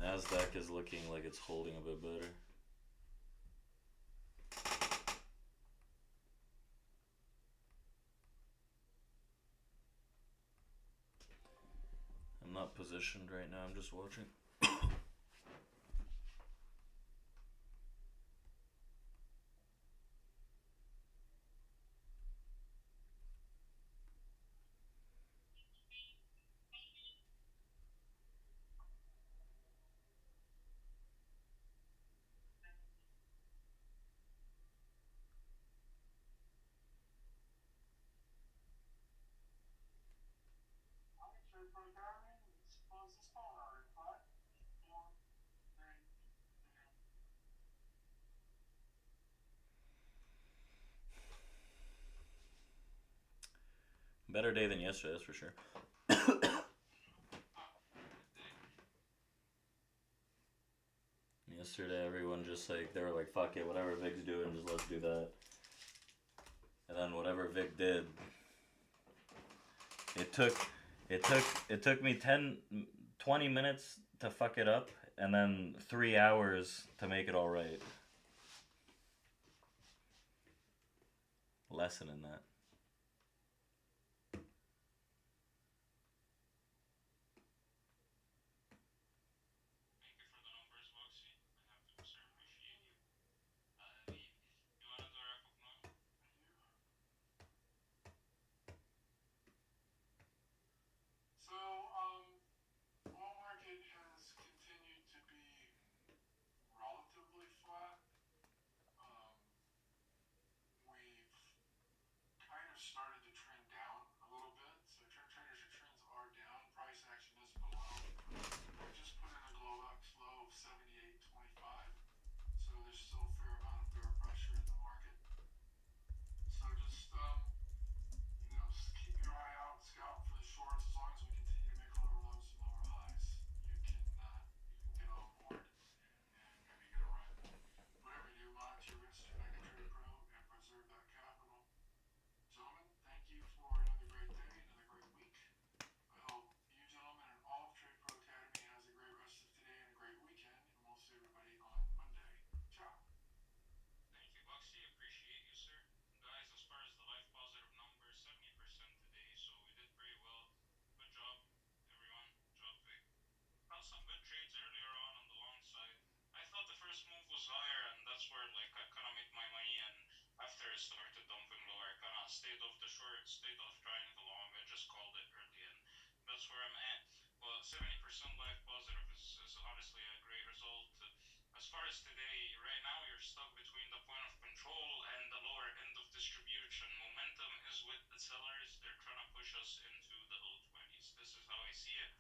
[SPEAKER 1] Nasdaq is looking like it's holding a bit better. I'm not positioned right now, I'm just watching.
[SPEAKER 2] TRADEPRO Academy, let's close this phone out in 5, 4, 3, 2.
[SPEAKER 1] Better day than yesterday, that's for sure. Yesterday, everyone just like, they were like, fuck it, whatever Vic's doing, just let's do that. And then whatever Vic did, it took me 20 minutes to fuck it up, and then 3 hours to make it all right. Lesson in that.
[SPEAKER 3] Thank you for the numbers, Boxy. I have to sir, appreciate you. You wanna do a wrap up now?
[SPEAKER 2] So, bull market has continued to be relatively flat. We've kind of started to trend down a little bit. So traders, your trends are down. Price action is below. We just put in a Globex low of 78.25. So there's still a fair amount of bear pressure in the market. So just keep your eye out, scout for the shorts. As long as we continue to make lower lows and lower highs, you can get on board and maybe get a run. Whatever you do, monitor your risk, connect to TRADEPRO, and preserve that capital. Gentlemen, thank you for another great day, another great week. I hope you gentlemen and all of TRADEPRO Academy has a great rest of today and a great weekend, and we'll see everybody on Monday. Ciao.
[SPEAKER 3] Thank you, Boxy. Appreciate you, sir. Guys, as far as the life positive numbers, 70% today, so we did pretty well. Good job, everyone. Good job, Vic. Found some good trades earlier on the long side. I thought the first move was higher, and that's where like I kind of made my money. And after it started dumping lower, I kind of stayed off the short, stayed off trying the long. I just called it early, and that's where I'm at. But 70% life positive is honestly a great result. As far as today, right now you're stuck between the point of control and the lower end of distribution. Momentum is with the sellers. They're trying to push us into the low 20s. This is how I see it.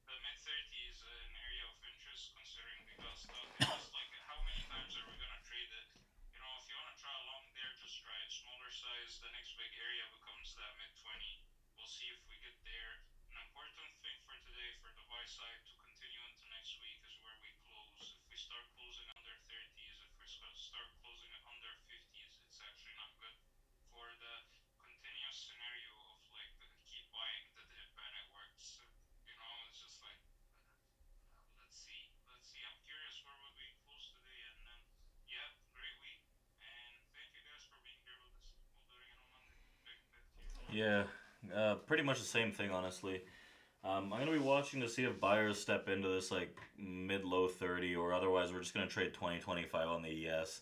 [SPEAKER 3] The mid 30s an area of interest considering we got stuck. It's just like how many times are we gonna trade it? If you wanna try a long there, just try it. Smaller size, the next big area becomes that mid 20. We'll see if we get there. An important thing for today for the buy side to continue into next week is where we close. If we start closing under 30s, if we start closing under 50s, it's actually not good for the continuous scenario of like keep buying the dip and it works. It's just like let's see. I'm curious where would we close today, and then yeah, great week, and thank you guys for being here with us. We'll do it again on Monday. Back to you.
[SPEAKER 1] Yeah, pretty much the same thing, honestly. I'm gonna be watching to see if buyers step into this like mid-low 30, or otherwise we're just gonna trade 2025 on the ES.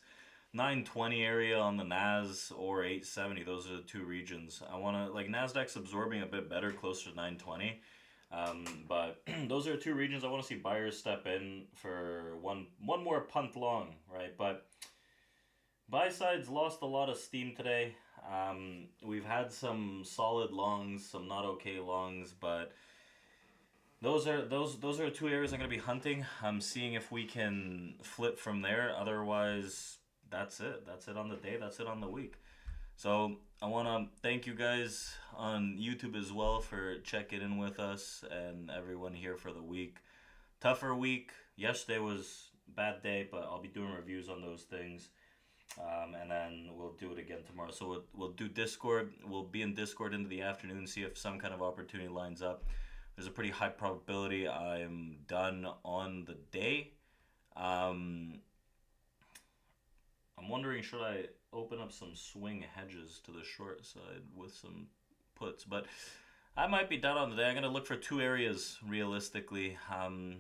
[SPEAKER 1] 920 area on the NAS or 870. Those are the two regions. I want to, like, NASDAQ's absorbing a bit better, closer to 920. But those are two regions I want to see buyers step in for one more punt long, right? But buy side's lost a lot of steam today. We've had some solid longs, some not okay longs, but those are two areas I'm gonna be hunting. I'm seeing if we can flip from there. Otherwise, that's it. That's it on the day. That's it on the week. So I want to thank you guys on YouTube as well for checking in with us, and everyone here for the week. Tougher week. Yesterday was a bad day, but I'll be doing reviews on those things. And then we'll do it again tomorrow. So we'll do Discord. We'll be in Discord into the afternoon, see if some kind of opportunity lines up. there's a pretty high probability I'm done on the day. Um, I'm wondering, should I open up some swing hedges to the short side with some puts, but I might be done on the day. I'm gonna look for two areas realistically.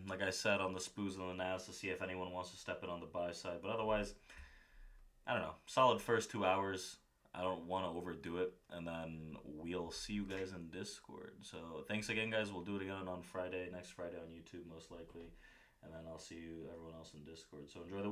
[SPEAKER 1] Like I said, on the spoos and the NAS to see if anyone wants to step in on the buy side. But otherwise, I don't know. Solid first 2 hours. I don't want to overdo it, and then we'll see you guys in Discord. So thanks again, guys. We'll do it again on Friday, next Friday on YouTube most likely, and then I'll see you everyone else in Discord. So enjoy the week.